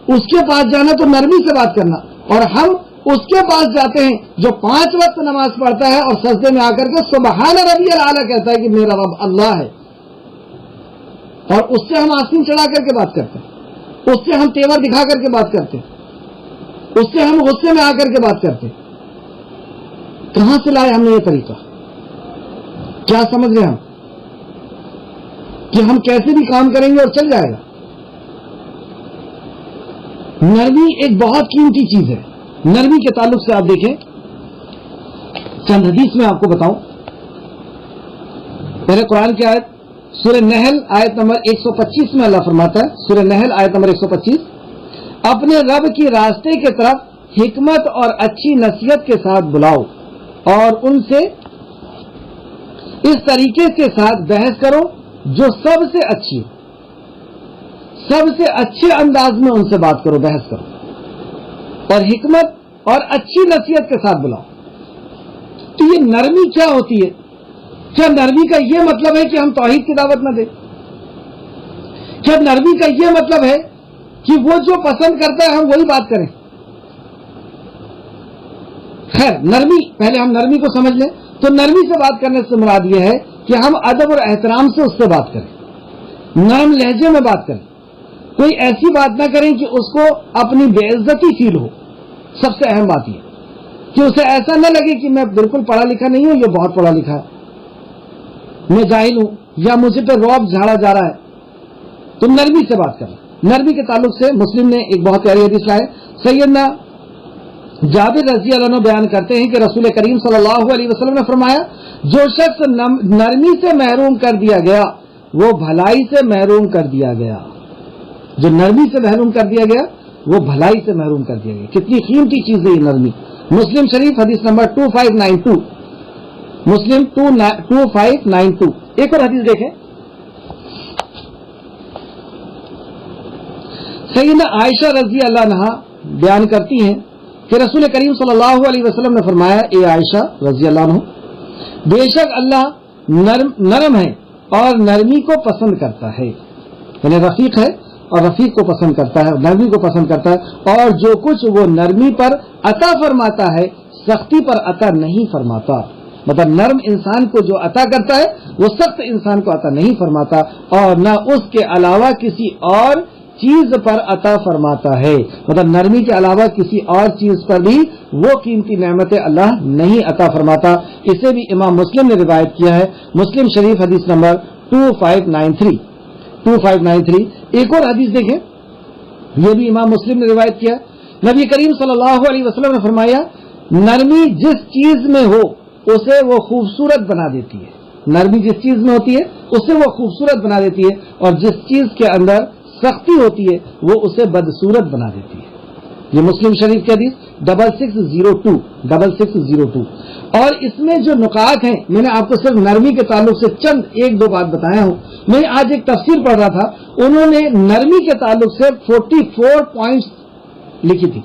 اس کے پاس جانا تو نرمی سے بات کرنا، اور ہم اس کے پاس جاتے ہیں جو 5 وقت نماز پڑھتا ہے اور سجدے میں آ کر کے سبحان ربی الاعلی کہتا ہے کہ میرا رب اللہ ہے، اور اس سے ہم آستین چڑھا کر کے بات کرتے ہیں. اس سے ہم تیور دکھا کر کے بات کرتے، اس سے ہم غصے میں آ کر کے بات کرتے. کہاں سے لائے ہم نے یہ طریقہ؟ کیا سمجھ رہے ہم کہ ہم کیسے بھی کام کریں گے اور چل جائے گا؟ نرمی ایک بہت قیمتی چیز ہے. نرمی کے تعلق سے آپ دیکھیں، چند حدیث میں آپ کو بتاؤں. پہلے قرآن کی آیت سورہ نحل آیت نمبر 125 میں اللہ فرماتا ہے، سورہ نحل آیت نمبر 125، اپنے رب کی راستے کی طرف حکمت اور اچھی نصیحت کے ساتھ بلاؤ اور ان سے اس طریقے کے ساتھ بحث کرو جو سب سے اچھی، سب سے اچھے انداز میں ان سے بات کرو، بحث کرو اور حکمت اور اچھی نصیحت کے ساتھ بلاؤ. تو یہ نرمی کیا ہوتی ہے؟ کیا نرمی کا یہ مطلب ہے کہ ہم توحید کی دعوت نہ دیں؟ کیا نرمی کا یہ مطلب ہے کہ وہ جو پسند کرتا ہے ہم وہی بات کریں؟ خیر، نرمی، پہلے ہم نرمی کو سمجھ لیں. تو نرمی سے بات کرنے سے مراد یہ ہے کہ ہم ادب اور احترام سے اس سے بات کریں، نرم لہجے میں بات کریں، کوئی ایسی بات نہ کریں کہ اس کو اپنی بے عزتی فیل ہو. سب سے اہم بات یہ کہ اسے ایسا نہ لگے کہ میں بالکل پڑھا لکھا نہیں ہوں، یہ بہت پڑھا لکھا ہے، میں جاہل ہوں، یا مجھے پہ رعب جھاڑا جا رہا ہے. تو نرمی سے بات کریں. نرمی کے تعلق سے مسلم نے ایک بہت پیاری حدیث لائے. سیدنا جابر رضی اللہ عنہ بیان کرتے ہیں کہ رسول کریم صلی اللہ علیہ وسلم نے فرمایا، جو شخص نرمی سے محروم کر دیا گیا وہ بھلائی سے محروم کر دیا گیا. جو نرمی سے محروم کر دیا گیا وہ بھلائی سے محروم کر دیا گیا. کتنی قیمتی چیز ہے یہ نرمی. مسلم شریف حدیث نمبر 2592، مسلم 2592. ایک اور حدیث دیکھیں. سیدنا عائشہ رضی اللہ عنہا بیان کرتی ہیں کہ رسول کریم صلی اللہ علیہ وسلم نے فرمایا، اے عائشہ رضی اللہ عنہ، بے شک اللہ نرم ہے اور نرمی کو پسند کرتا ہے. یعنی رفیق ہے اور رفیق کو پسند کرتا ہے، نرمی کو پسند کرتا ہے، اور جو کچھ وہ نرمی پر عطا فرماتا ہے سختی پر عطا نہیں فرماتا. مطلب نرم انسان کو جو عطا کرتا ہے وہ سخت انسان کو عطا نہیں فرماتا، اور نہ اس کے علاوہ کسی اور چیز پر عطا فرماتا ہے. مطلب نرمی کے علاوہ کسی اور چیز پر بھی وہ قیمتی نعمتیں اللہ نہیں عطا فرماتا. اسے بھی امام مسلم نے روایت کیا ہے، مسلم شریف حدیث نمبر 2593. ایک اور حدیث دیکھیں، یہ بھی امام مسلم نے روایت کیا. نبی کریم صلی اللہ علیہ وسلم نے فرمایا، نرمی جس چیز میں ہو اسے وہ خوبصورت بنا دیتی ہے. نرمی جس چیز میں ہوتی ہے اسے وہ خوبصورت بنا دیتی ہے، اور جس چیز کے اندر سختی ہوتی ہے وہ اسے بدصورت بنا دیتی ہے. یہ مسلم شریف کی حدیث 6602. اور اس میں جو نکات ہیں، میں نے آپ کو صرف نرمی کے تعلق سے چند ایک دو بات بتایا ہوں. میں آج ایک تفسیر پڑھ رہا تھا، انہوں نے نرمی کے تعلق سے 44 پوائنٹس لکھی تھی،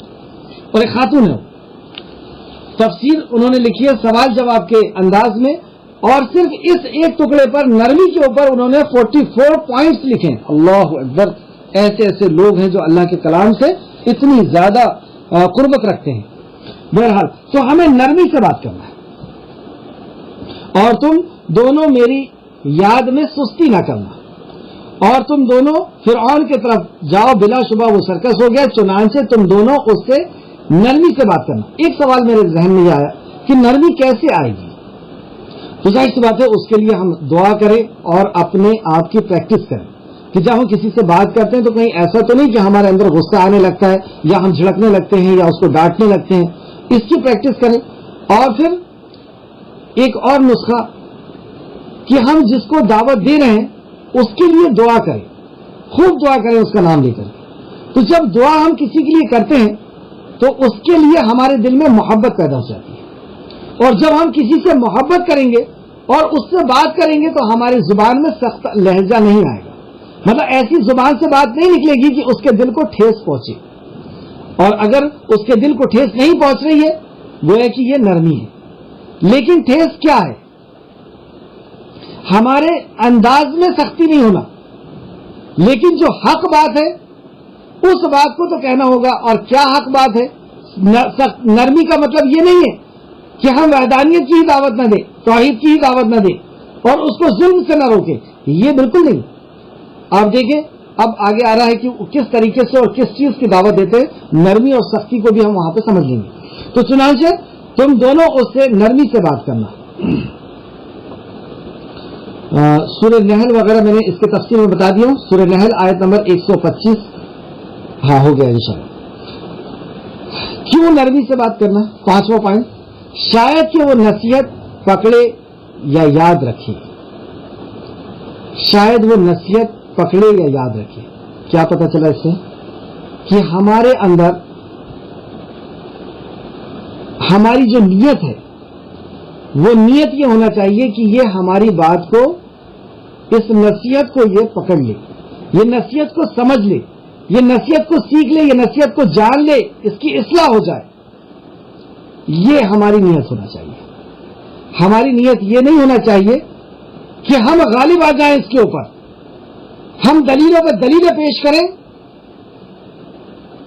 اور ایک خاتون ہے، تفسیر انہوں نے لکھی ہے سوال جواب کے انداز میں، اور صرف اس ایک ٹکڑے پر نرمی کے اوپر انہوں نے 44 پوائنٹس لکھے. اللہ اکبر! ایسے ایسے لوگ ہیں جو اللہ کے کلام سے اتنی زیادہ قربت رکھتے ہیں. بہرحال تو ہمیں نرمی سے بات کرنا ہے، اور تم دونوں میری یاد میں سستی نہ کرنا، اور تم دونوں فرعون کی طرف جاؤ، بلا شبہ وہ سرکس ہو گیا، چنانچہ تم دونوں اس سے نرمی سے بات کرنا. ایک سوال میرے ذہن میں یہ آیا کہ نرمی کیسے آئے گی؟ تو ظاہر سی بات ہے اس کے لیے ہم دعا کریں اور اپنے آپ کی پریکٹس کریں کہ جب ہم کسی سے بات کرتے ہیں تو کہیں ایسا تو نہیں کہ ہمارے اندر غصہ آنے لگتا ہے یا ہم جھڑکنے لگتے ہیں یا اس کو ڈانٹنے لگتے ہیں. اس کی پریکٹس کریں. اور پھر ایک اور نسخہ کہ ہم جس کو دعوت دے رہے ہیں اس کے لیے دعا کریں، خوب دعا کریں اس کا نام لے کر. تو جب دعا ہم کسی کے لیے کرتے ہیں تو اس کے لیے ہمارے دل میں محبت پیدا ہو جاتی ہے، اور جب ہم کسی سے محبت کریں گے اور اس سے بات کریں گے تو ہماری زبان میں سخت لہجہ نہیں آئے گا. مطلب ایسی زبان سے بات نہیں نکلے گی کہ اس کے دل کو ٹھیس پہنچے، اور اگر اس کے دل کو ٹھیس نہیں پہنچ رہی ہے گویا کہ یہ نرمی ہے. لیکن ٹھیس کیا ہے؟ ہمارے انداز میں سختی نہیں ہونا، لیکن جو حق بات ہے اس بات کو تو کہنا ہوگا. اور کیا حق بات ہے؟ نرمی کا مطلب یہ نہیں ہے کہ ہم وحدانیت کی ہی دعوت نہ دیں، توحید کی ہی دعوت نہ دیں اور اس کو ظلم سے نہ روکیں. یہ بالکل نہیں. آپ دیکھیں اب آگے آ رہا ہے کہ کس طریقے سے اور کس چیز کی دعوت دیتے ہیں، نرمی اور سختی کو بھی ہم وہاں پہ سمجھ لیں گے. تو چنانچہ تم دونوں اس سے نرمی سے بات کرنا. سورہ نحل وغیرہ میں نے اس کے تفصیل میں بتا دیا ہوں. سورہ نحل آیت نمبر 125. ہاں ہو گیا انشاءاللہ. کیوں نرمی سے بات کرنا؟ 5واں پوائنٹ، شاید کہ وہ نصیحت پکڑے یا یاد رکھے. شاید وہ نصیحت پکڑے یا یاد رکھے. کیا پتہ چلا اس سے؟ کہ ہمارے اندر ہماری جو نیت ہے وہ نیت یہ ہونا چاہیے کہ یہ ہماری بات کو، اس نصیحت کو یہ پکڑ لے، یہ نصیحت کو سمجھ لے، یہ نصیحت کو سیکھ لے، یہ نصیحت کو جان لے، اس کی اصلاح ہو جائے. یہ ہماری نیت ہونا چاہیے. ہماری نیت یہ نہیں ہونا چاہیے کہ ہم غالب آ جائیں اس کے اوپر، ہم دلیلوں پہ دلیلیں پیش کریں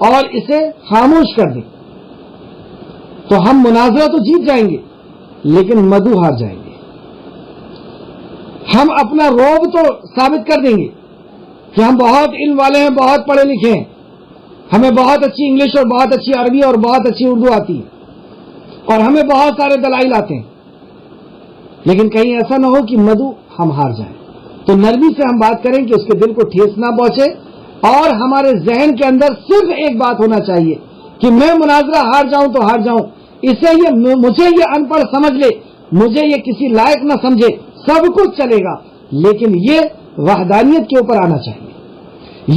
اور اسے خاموش کر دیں. تو ہم مناظرہ تو جیت جائیں گے لیکن مدعو ہار جائیں گے. ہم اپنا رعب تو ثابت کر دیں گے کہ ہم بہت علم والے ہیں، بہت پڑھے لکھے ہیں، ہمیں بہت اچھی انگلش اور بہت اچھی عربی اور بہت اچھی اردو آتی ہے اور ہمیں بہت سارے دلائل آتے ہیں. لیکن کہیں ایسا نہ ہو کہ مدعو ہم ہار جائیں. تو نرمی سے ہم بات کریں کہ اس کے دل کو ٹھیس نہ پہنچے، اور ہمارے ذہن کے اندر صرف ایک بات ہونا چاہیے کہ میں مناظرہ ہار جاؤں تو ہار جاؤں، مجھے یہ ان پڑھ سمجھ لے، مجھے یہ کسی لائق نہ سمجھے، سب کچھ چلے گا، لیکن یہ وحدانیت کے اوپر آنا چاہیے.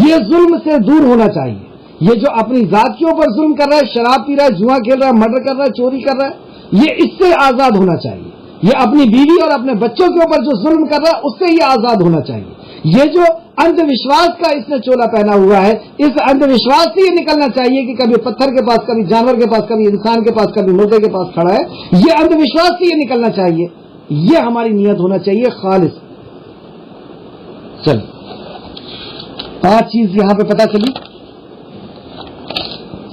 یہ ظلم سے دور ہونا چاہیے. یہ جو اپنی ذات کے اوپر ظلم کر رہا ہے، شراب پی رہا ہے، جوا کھیل رہا ہے، مرڈر کر رہا ہے، چوری کر رہا ہے، یہ اس سے آزاد ہونا چاہیے. یہ اپنی بیوی اور اپنے بچوں کے اوپر جو ظلم کر رہا ہے اس سے یہ آزاد ہونا چاہیے. یہ جو اندھ وشواس کا اس نے چولا پہنا ہوا ہے، اس اندھ وشواس سے یہ نکلنا چاہیے کہ کبھی پتھر کے پاس، کبھی جانور کے پاس، کبھی انسان کے پاس، کبھی مردے کے پاس کھڑا ہے. یہ اندھ وشواس سے یہ نکلنا چاہیے. یہ ہماری نیت ہونا چاہیے خالص. چل 5 چیز یہاں پہ پتہ چلی.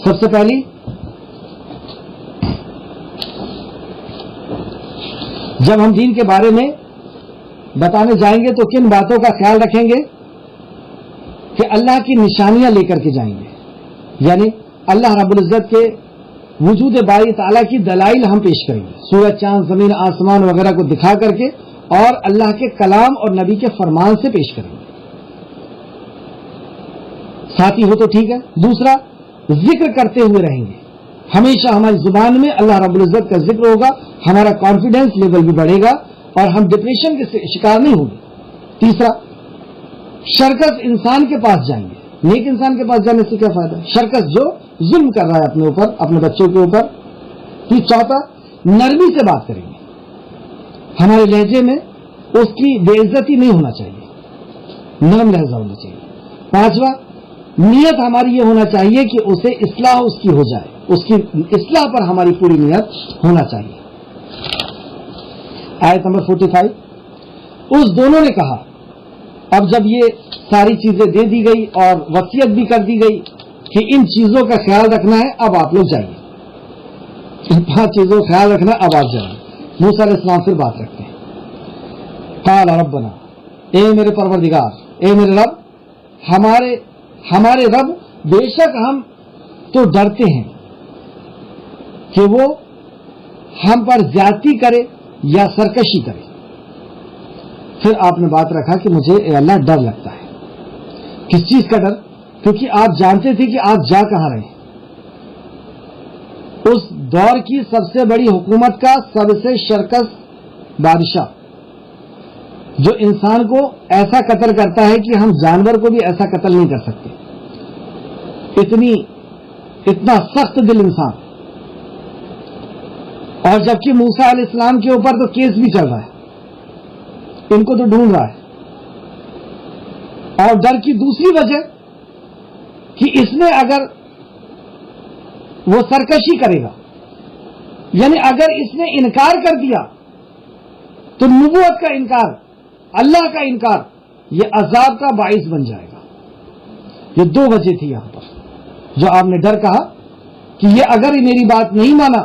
سب سے پہلی، جب ہم دین کے بارے میں بتانے جائیں گے تو کن باتوں کا خیال رکھیں گے؟ کہ اللہ کی نشانیاں لے کر کے جائیں گے. یعنی اللہ رب العزت کے وجود باری تعالیٰ کی دلائل ہم پیش کریں گے، سورج، چاند، زمین، آسمان وغیرہ کو دکھا کر کے، اور اللہ کے کلام اور نبی کے فرمان سے پیش کریں گے. ساتھی ہو تو ٹھیک ہے. دوسرا، ذکر کرتے ہوئے رہیں گے. ہمیشہ ہماری زبان میں اللہ رب العزت کا ذکر ہوگا، ہمارا کانفیڈینس لیول بھی بڑھے گا اور ہم ڈپریشن کے شکار نہیں ہوں گے. تیسرا، شرکس انسان کے پاس جائیں گے. نیک انسان کے پاس جانے سے کیا فائدہ؟ شرکس جو ظلم کر رہا ہے اپنے اوپر، اپنے بچوں کے اوپر. چوتھا، نرمی سے بات کریں گے. ہمارے لہجے میں اس کی بے عزتی نہیں ہونا چاہیے، نرم لہجہ ہونا چاہیے. پانچواں، نیت ہماری یہ ہونا چاہیے کہ اسے اصلاح اس کی ہو جائے، اس کی اصلاح پر ہماری پوری نیت ہونا چاہیے. آیت نمبر 45. اس دونوں نے کہا، اب جب یہ ساری چیزیں دے دی گئی اور وصیت بھی کر دی گئی کہ ان چیزوں کا خیال رکھنا ہے، اب آپ لوگ جائیے. ان 5 چیزوں کا خیال رکھنا، اب آپ جائیے. موسیٰ علیہ السلام پھر بات رکھتے ہیں. قال ربنا، اے میرے پروردگار، اے میرے رب، ہمارے رب، بے شک ہم تو ڈرتے ہیں کہ وہ ہم پر زیادتی کرے یا سرکشی کرے. پھر آپ نے بات رکھا کہ مجھے اے اللہ ڈر لگتا ہے. کس چیز کا ڈر؟ کیونکہ آپ جانتے تھے کہ آپ جا کہاں رہے. اس دور کی سب سے بڑی حکومت کا سب سے شرکس بادشاہ، جو انسان کو ایسا قتل کرتا ہے کہ ہم جانور کو بھی ایسا قتل نہیں کر سکتے. اتنا سخت دل انسان. اور جبکہ موسیٰ علیہ السلام کے اوپر تو کیس بھی چل رہا ہے، ان کو تو ڈھونڈ رہا ہے. اور ڈر کی دوسری وجہ کہ اس میں اگر وہ سرکشی کرے گا، یعنی اگر اس نے انکار کر دیا تو نبوت کا انکار، اللہ کا انکار، یہ عذاب کا باعث بن جائے گا. یہ 2 وجہ تھی یہاں پر جو آپ نے ڈر کہا کہ یہ اگر میری بات نہیں مانا،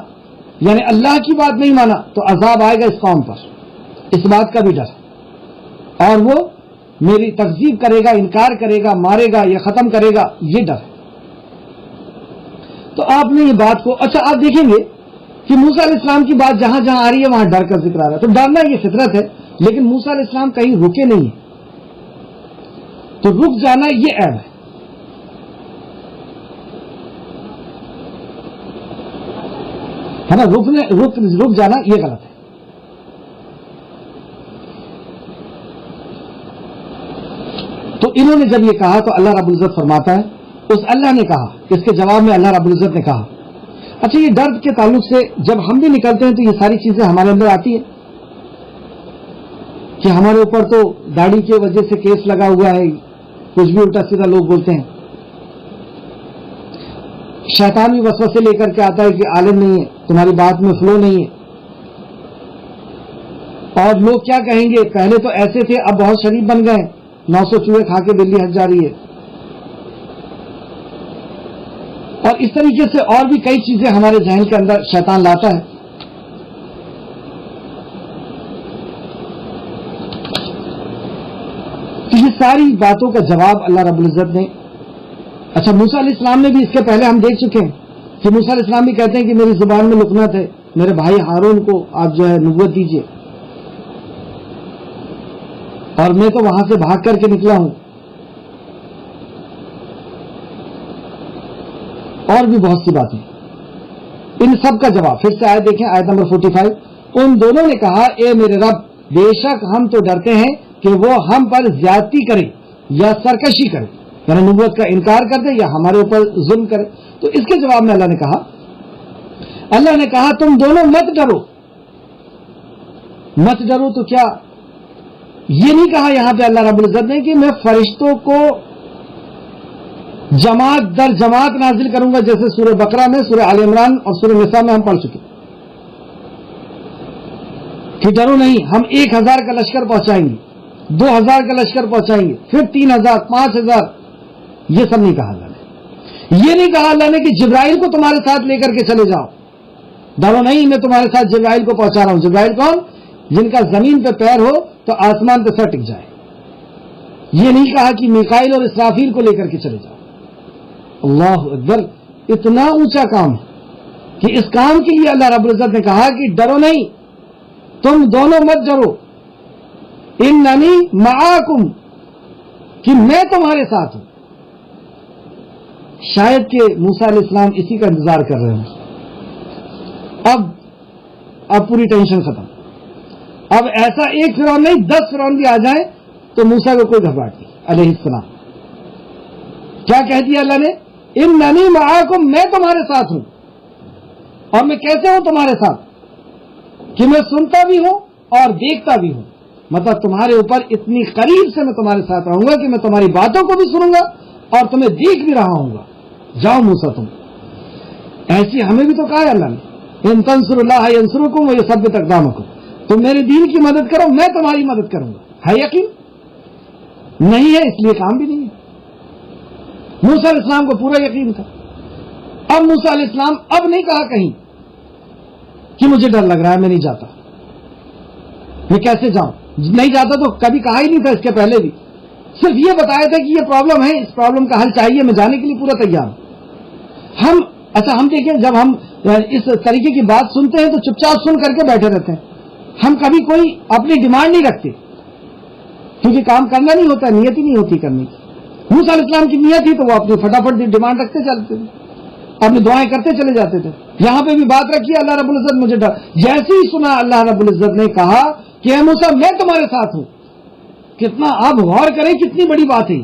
یعنی اللہ کی بات نہیں مانا، تو عذاب آئے گا اس قوم پر. اس بات کا بھی ڈر. اور وہ میری تکذیب کرے گا، انکار کرے گا، مارے گا یا ختم کرے گا، یہ ڈر ہے۔ تو آپ نے یہ بات کو، اچھا آپ دیکھیں گے کہ موسیٰ علیہ السلام کی بات جہاں جہاں آ رہی ہے وہاں ڈر کا ذکر آ رہا ہے، تو ڈرنا یہ فطرت ہے، لیکن موسیٰ علیہ السلام کہیں رکے نہیں ہیں، تو رک جانا یہ عیب ہے نا، رک جانا یہ غلط ہے۔ تو انہوں نے جب یہ کہا تو اللہ رب العزت فرماتا ہے، اس اللہ نے کہا، اس کے جواب میں اللہ رب العزت نے کہا، اچھا یہ درد کے تعلق سے جب ہم بھی نکلتے ہیں تو یہ ساری چیزیں ہمارے اندر آتی ہیں کہ ہمارے اوپر تو داڑھی کی وجہ سے کیس لگا ہوا ہے، کچھ بھی الٹا سیدھا لوگ بولتے ہیں، شیطان بھی وسوسے لے کر کے آتا ہے کہ عالم نہیں ہے، تمہاری بات میں فلو نہیں ہے، اور لوگ کیا کہیں گے، پہلے تو ایسے تھے اب بہت شریف بن گئے، 900 چوہے کھا کے بلی ہٹ جا رہی ہے، اور اس طریقے سے اور بھی کئی چیزیں ہمارے ذہن کے اندر شیطان لاتا ہے۔ تو یہ ساری باتوں کا جواب اللہ رب العزت نے، اچھا موسیٰ علیہ السلام نے بھی، اس کے پہلے ہم دیکھ چکے ہیں کہ موسیٰ علیہ السلام بھی کہتے ہیں کہ میری زبان میں لکنت ہے، میرے بھائی ہارون کو آپ جو ہے نبوت دیجیے، اور میں تو وہاں سے بھاگ کر کے نکلا ہوں، اور بھی بہت سی باتیں۔ ان سب کا جواب پھر سے آیت دیکھیں، آیت نمبر 45، ان دونوں نے کہا اے میرے رب، بے شک ہم تو ڈرتے ہیں کہ وہ ہم پر زیادتی کرے یا سرکشی کرے، یعنی نبوت کا انکار کر دے یا ہمارے اوپر ظلم کرے۔ تو اس کے جواب میں اللہ نے کہا تم دونوں مت ڈرو، مت ڈرو۔ تو کیا یہ نہیں کہا یہاں پہ اللہ رب العزت نے کہ میں فرشتوں کو جماعت در جماعت نازل کروں گا، جیسے سورہ بقرہ میں، سورہ آل عمران اور سورہ نساء میں ہم پڑھ چکے کہ ڈرو نہیں، ہم 1000 کا لشکر پہنچائیں گے، 2000 کا لشکر پہنچائیں گے، پھر 3000 5000، یہ سب نہیں کہا اللہ نے۔ یہ نہیں کہا اللہ نے کہ جبرائیل کو تمہارے ساتھ لے کر کے چلے جاؤ، ڈرو نہیں، میں تمہارے ساتھ جبرائیل کو پہنچا رہا ہوں۔ جبرائیل کون؟ جن کا زمین پہ پیر ہو تو آسمان پہ سر ٹک جائے۔ یہ نہیں کہا کہ میکائیل اور اسرافیل کو لے کر کے چلے جاؤ۔ اللہ اکبر، اتنا اونچا کام ہے کہ اس کام کے لیے اللہ رب العزت نے کہا کہ ڈرو نہیں، تم دونوں مت ڈرو، اننی معاکم، کہ میں تمہارے ساتھ ہوں۔ شاید کہ موسیٰ علیہ السلام اسی کا انتظار کر رہے ہوں، اب پوری ٹینشن ختم، اب ایسا ایک فرعون نہیں 10 فرعون بھی آ جائیں تو موسیٰ کو کوئی گھبراہٹ نہیں علیہ السلام۔ کیا کہہ دیا اللہ نے؟ اننی معاکم، میں تمہارے ساتھ ہوں۔ اور میں کیسے ہوں تمہارے ساتھ؟ کہ میں سنتا بھی ہوں اور دیکھتا بھی ہوں، مطلب تمہارے اوپر اتنی قریب سے میں تمہارے ساتھ رہوں گا کہ میں تمہاری باتوں کو بھی سنوں گا اور تمہیں دیکھ بھی رہا ہوں گا۔ جاؤ موسیٰ تم، ایسی ہمیں بھی تو کہا ہے اللہ نے، ان تنصروا اللہ ینصرکم ویثبت اقدامکم، تم میرے دین کی مدد کرو میں تمہاری مدد کروں گا۔ ہے یقین؟ نہیں ہے، اس لیے کام بھی نہیں ہے۔ موسیٰ علیہ السلام کو پورا یقین تھا۔ اب موسیٰ علیہ السلام اب نہیں کہا کہیں کہ مجھے ڈر لگ رہا ہے، میں نہیں جاتا، میں کیسے جاؤں، نہیں جاتا تو کبھی کہا ہی نہیں تھا، اس کے پہلے بھی صرف یہ بتایا تھا کہ یہ پرابلم ہے، اس پرابلم کا حل چاہیے، میں جانے کے لیے پورا تیار ہوں۔ ہم دیکھیں جب ہم اس طریقے کی بات سنتے ہیں تو چپ چاپ سن کر کے بیٹھے رہتے ہیں، ہم کبھی کوئی اپنی ڈیمانڈ نہیں رکھتے، کیونکہ کام کرنا نہیں ہوتا، نیت ہی نہیں ہوتی کرنے کی۔ موسیٰ علیہ السلام کی نیت تھی تو وہ اپنی فٹافٹ ڈیمانڈ رکھتے چلتے تھے، اپنی دعائیں کرتے چلے جاتے تھے۔ یہاں پہ بھی بات رکھی اللہ رب العزت مجھے ڈر، جیسے ہی سنا اللہ رب العزت نے کہا کہ اے موسیٰ میں تمہارے ساتھ ہوں، کتنا آپ غور کریں کتنی بڑی بات ہے۔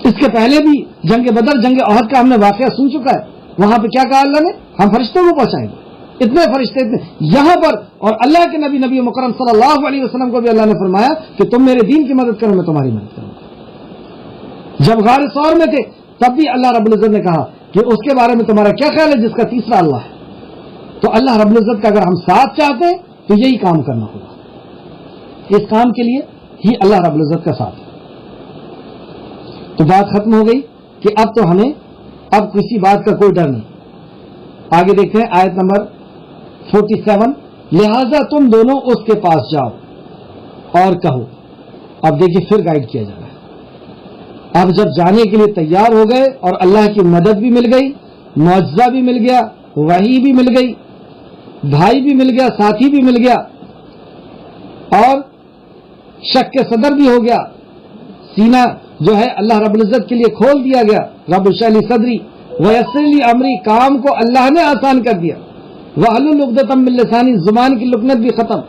اس کے پہلے بھی جنگ بدر، جنگ احد کا ہم نے واقعہ سن چکا ہے، وہاں پہ کیا کہا اللہ نے؟ ہم فرشتوں کو پہنچائیں گے، اتنے فرشتے اتنے یہاں پر، اور اللہ کے نبی مکرم صلی اللہ علیہ وسلم کو بھی اللہ نے فرمایا کہ تم میرے دین کی مدد کرو میں تمہاری مدد کروں گا۔ جب غار ثور میں تھے تب بھی اللہ رب العزت نے کہا کہ اس کے بارے میں تمہارا کیا خیال ہے جس کا تیسرا اللہ ہے۔ تو اللہ رب العزت کا اگر ہم ساتھ چاہتے ہیں تو یہی کام کرنا ہوگا، اس کام کے لیے ہی اللہ رب العزت کا ساتھ ہے۔ تو بات ختم ہو گئی کہ اب تو ہمیں اب کسی بات کا کوئی ڈر نہیں۔ آگے دیکھتے ہیں آیت نمبر 47، لہذا تم دونوں اس کے پاس جاؤ اور کہو اب دیکھیے پھر گائیڈ کیا جا رہا ہے. اب جب جانے کے لیے تیار ہو گئے اور اللہ کی مدد بھی مل گئی، معجزہ بھی مل گیا، وحی بھی مل گئی، بھائی بھی مل گیا، ساتھی بھی مل گیا، اور شک کے صدر بھی ہو گیا، سینہ جو ہے اللہ رب العزت کے لیے کھول دیا گیا. رب اشرح لی صدری ویسر لی امری، کام کو اللہ نے آسان کر دیا. واحلل عقدۃ من لسانی، زبان کی لکنت بھی ختم.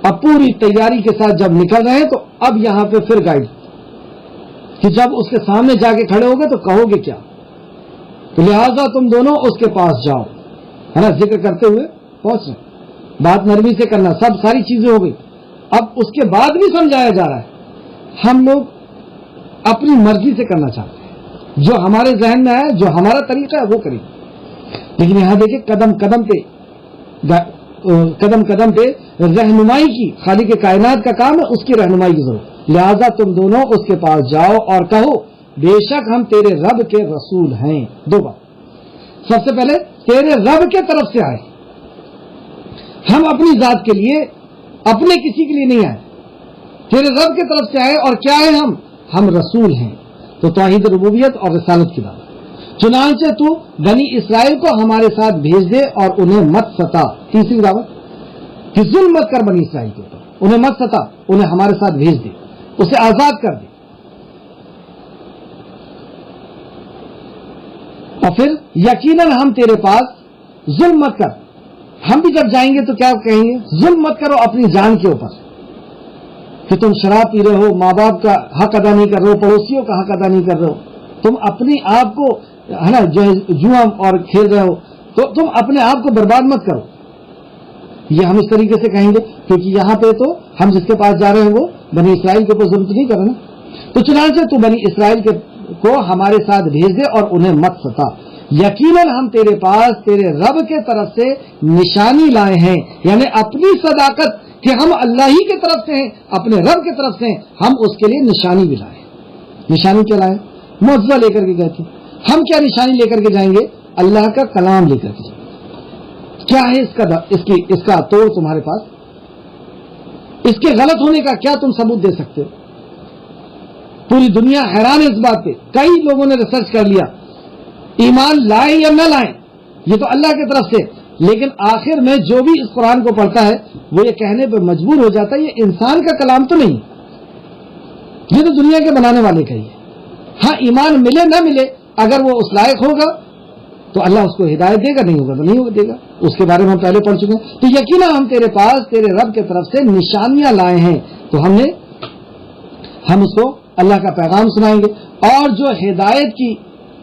اب پوری تیاری کے ساتھ جب نکل رہے ہیں تو اب یہاں پہ پھر گائیڈ کہ جب اس کے سامنے جا کے کھڑے ہوگے تو کہو گے کیا. لہذا تم دونوں اس کے پاس جاؤ، ہے نا، ذکر کرتے ہوئے پہنچ رہے، بات نرمی سے کرنا، سب ساری چیزیں ہو گئی. اب اس کے بعد بھی سمجھایا جا رہا ہے. ہم لوگ اپنی مرضی سے کرنا چاہتے ہیں، جو ہمارے ذہن میں ہے، جو ہمارا طریقہ ہے وہ کریں. لیکن یہاں دیکھیں قدم قدم پہ رہنمائی کی، خالق کائنات کا کام ہے، اس کی رہنمائی کی ضرورت. لہذا تم دونوں اس کے پاس جاؤ اور کہو بے شک ہم تیرے رب کے رسول ہیں. دو بات. سب سے پہلے تیرے رب کے طرف سے آئے، ہم اپنی ذات کے لیے، اپنے کسی کے لیے نہیں آئے، تیرے رب کی طرف سے آئے. اور کیا ہے؟ ہم رسول ہیں. تو توحید ربوبیت اور رسالت کی دعوت. چنانچہ تو بنی اسرائیل کو ہمارے ساتھ بھیج دے اور انہیں مت ستا. تیسری دعوت کہ ظلم مت کر بنی اسرائیل کے اوپر، انہیں مت ستا، انہیں ہمارے ساتھ بھیج دے، اسے آزاد کر دے. اور پھر یقیناً ہم تیرے پاس ظلم مت کر. ہم بھی جب جائیں گے تو کیا کہیں گے؟ ظلم مت کرو اپنی جان کے اوپر، کہ تم شراب پی رہے ہو، ماں باپ کا حق ادا نہیں کر رہے ہو، پڑوسیوں کا حق ادا نہیں کر رہے ہو، تم اپنے آپ کو، ہے نا، جو ہے جوا اور کھیل رہے ہو، تو تم اپنے آپ کو برباد مت کرو. یہ ہم اس طریقے سے کہیں گے کیونکہ یہاں پہ تو ہم جس کے پاس جا رہے ہیں وہ بنی اسرائیل کے اوپر ظلم تو نہیں کر رہے نا. تو چنانچہ تو بنی اسرائیل کو ہمارے ساتھ بھیج دے اور انہیں مت ستا. یقیناً ہم تیرے پاس تیرے رب کے طرف سے نشانی لائے ہیں، یعنی اپنی صداقت کہ ہم اللہ ہی کی طرف سے ہیں، اپنے رب کی طرف سے ہیں، ہم اس کے لیے نشانی بھی لائے. نشانی کیا لائے؟ معجزہ لے کر کے گئے تھے. ہم کیا نشانی لے کر کے جائیں گے؟ اللہ کا کلام لے کر کے جائیں گے. کیا ہے اس کا توڑ تمہارے پاس؟ اس کے غلط ہونے کا کیا تم ثبوت دے سکتے ہو؟ پوری دنیا حیران ہے اس بات پہ. کئی لوگوں نے ریسرچ کر لیا، ایمان لائیں یا نہ لائیں یہ تو اللہ کی طرف سے، لیکن آخر میں جو بھی اس قرآن کو پڑھتا ہے وہ یہ کہنے پہ مجبور ہو جاتا ہے یہ انسان کا کلام تو نہیں، یہ تو دنیا کے بنانے والے کا ہی ہے. ہاں ایمان ملے نہ ملے، اگر وہ اس لائق ہوگا تو اللہ اس کو ہدایت دے گا، نہیں ہوگا تو نہیں دے گا. اس کے بارے میں ہم پہلے پڑھ چکے ہیں. تو یقیناً ہم تیرے پاس تیرے رب کی طرف سے نشانیاں لائے ہیں، تو ہم اس کو اللہ کا پیغام سنائیں گے، اور جو ہدایت کی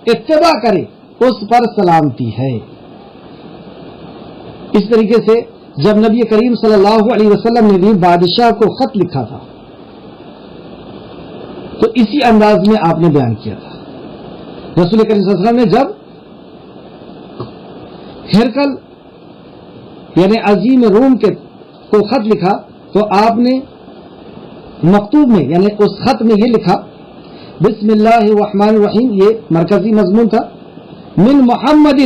اتباع کرے اس پر سلامتی ہے. اس طریقے سے جب نبی کریم صلی اللہ علیہ وسلم نے بھی بادشاہ کو خط لکھا تھا تو اسی انداز میں آپ نے بیان کیا تھا. رسول کریم صلی اللہ علیہ وسلم نے جب ہرقل یعنی عظیم روم کو خط لکھا تو آپ نے مکتوب میں یعنی اس خط میں یہ لکھا بسم اللہ الرحمن الرحیم، یہ مرکزی مضمون تھا، من محمد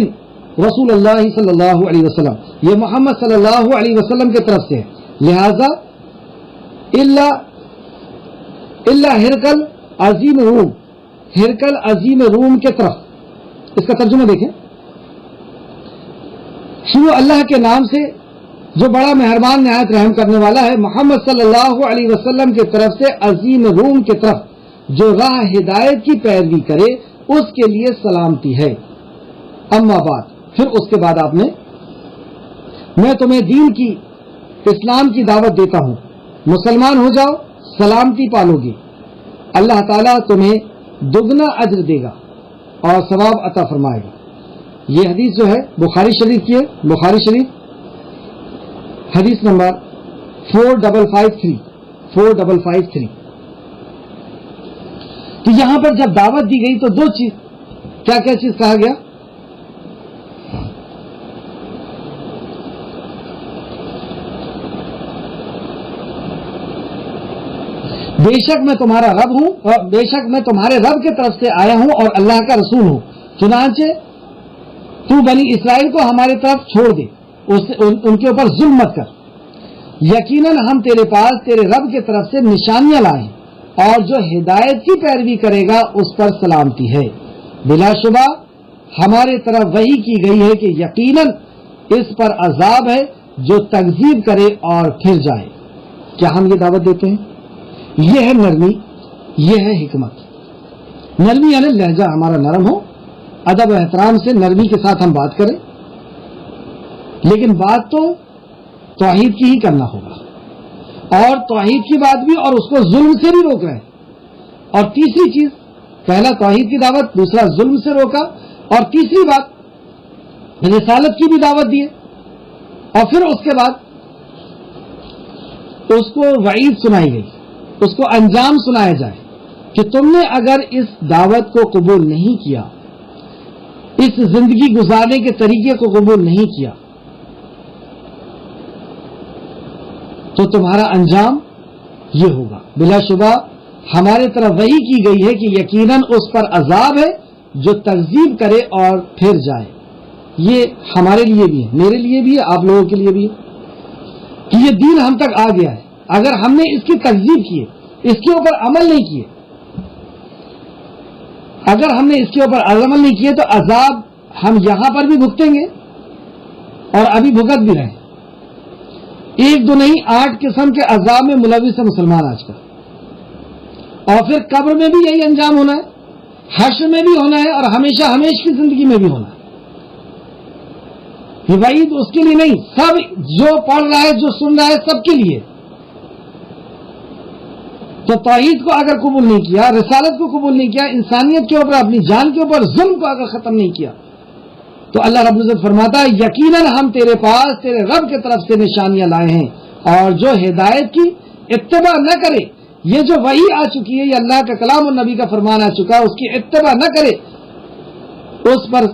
رسول اللہ صلی اللہ علیہ وسلم، یہ محمد صلی اللہ علیہ وسلم کی طرف سے ہے. لہذا اللہ ہرقل عظیم روم، ہرقل عظیم روم کے طرف. اس کا ترجمہ دیکھیں، شروع اللہ کے نام سے جو بڑا مہربان نہایت رحم کرنے والا ہے، محمد صلی اللہ علیہ وسلم کی طرف سے عظیم روم کی طرف جو راہ ہدایت کی پیروی کرے اس کے لیے سلامتی ہے. اما بعد، پھر اس کے بعد آپ نے میں تمہیں دین کی اسلام کی دعوت دیتا ہوں، مسلمان ہو جاؤ، سلامتی پالو گے، اللہ تعالیٰ تمہیں دگنا اجر دے گا اور ثواب عطا فرمائے گا. یہ حدیث جو ہے بخاری شریف کی ہے، بخاری شریف حدیث نمبر 4553. تو یہاں پر جب دعوت دی گئی تو دو چیز، کیا کیا چیز کہا گیا؟ بے شک میں تمہارا رب ہوں اور بے شک میں تمہارے رب کی طرف سے آیا ہوں اور اللہ کا رسول ہوں، چنانچہ تو بنی اسرائیل کو ہماری طرف چھوڑ دے، ان کے اوپر ظلم مت کر، یقیناً ہم تیرے پاس تیرے رب کی طرف سے نشانیاں لائیں اور جو ہدایت کی پیروی کرے گا اس پر سلامتی ہے. بلا شبہ ہمارے طرف وحی کی گئی ہے کہ یقیناً اس پر عذاب ہے جو تکذیب کرے اور پھر جائے. کیا ہم یہ دعوت دیتے ہیں؟ یہ ہے نرمی، یہ ہے حکمت. نرمی یعنی لہجہ ہمارا نرم ہو، ادب و احترام سے نرمی کے ساتھ ہم بات کریں، لیکن بات تو توحید کی ہی کرنا ہوگا، اور توحید کی بات بھی، اور اس کو ظلم سے بھی روک رہے ہیں. اور تیسری چیز، پہلا توحید کی دعوت، دوسرا ظلم سے روکا، اور تیسری بات رسالت کی بھی دعوت دی ہے. اور پھر اس کے بعد اس کو وعید سنائی گئی، اس کو انجام سنایا جائے کہ تم نے اگر اس دعوت کو قبول نہیں کیا، اس زندگی گزارنے کے طریقے کو قبول نہیں کیا، تو تمہارا انجام یہ ہوگا. بلا شبہ ہمارے طرف وحی کی گئی ہے کہ یقیناً اس پر عذاب ہے جو تکذیب کرے اور پھر جائے. یہ ہمارے لیے بھی ہے، میرے لیے بھی ہے، آپ لوگوں کے لیے بھی ہے کہ یہ دین ہم تک آ گیا ہے. اگر ہم نے اس کی تکذیب کی، اس کے اوپر عمل نہیں کیے، اگر ہم نے اس کے اوپر عمل نہیں کیے، تو عذاب ہم یہاں پر بھی بھگتیں گے اور ابھی بھگت بھی رہے. ایک دو نہیں، 8 قسم کے عذاب میں ملوث ہے مسلمان آج کل. اور پھر قبر میں بھی یہی انجام ہونا ہے، حشر میں بھی ہونا ہے، اور ہمیشہ ہمیشہ کی زندگی میں بھی ہونا ہے. یہ وعید اس کے لیے نہیں، سب جو پڑھ رہا ہے، جو سن رہا ہے، سب کے لیے. تو توحید کو اگر قبول نہیں کیا، رسالت کو قبول نہیں کیا، انسانیت کے اوپر، اپنی جان کے اوپر ظلم کو اگر ختم نہیں کیا، تو اللہ رب العزت فرماتا ہے یقیناً ہم تیرے پاس تیرے رب کی طرف سے نشانیاں لائے ہیں، اور جو ہدایت کی اتباع نہ کرے، یہ جو وحی آ چکی ہے، یہ اللہ کا کلام اور نبی کا فرمان آ چکا ہے، اس کی اتباع نہ کرے، اس پر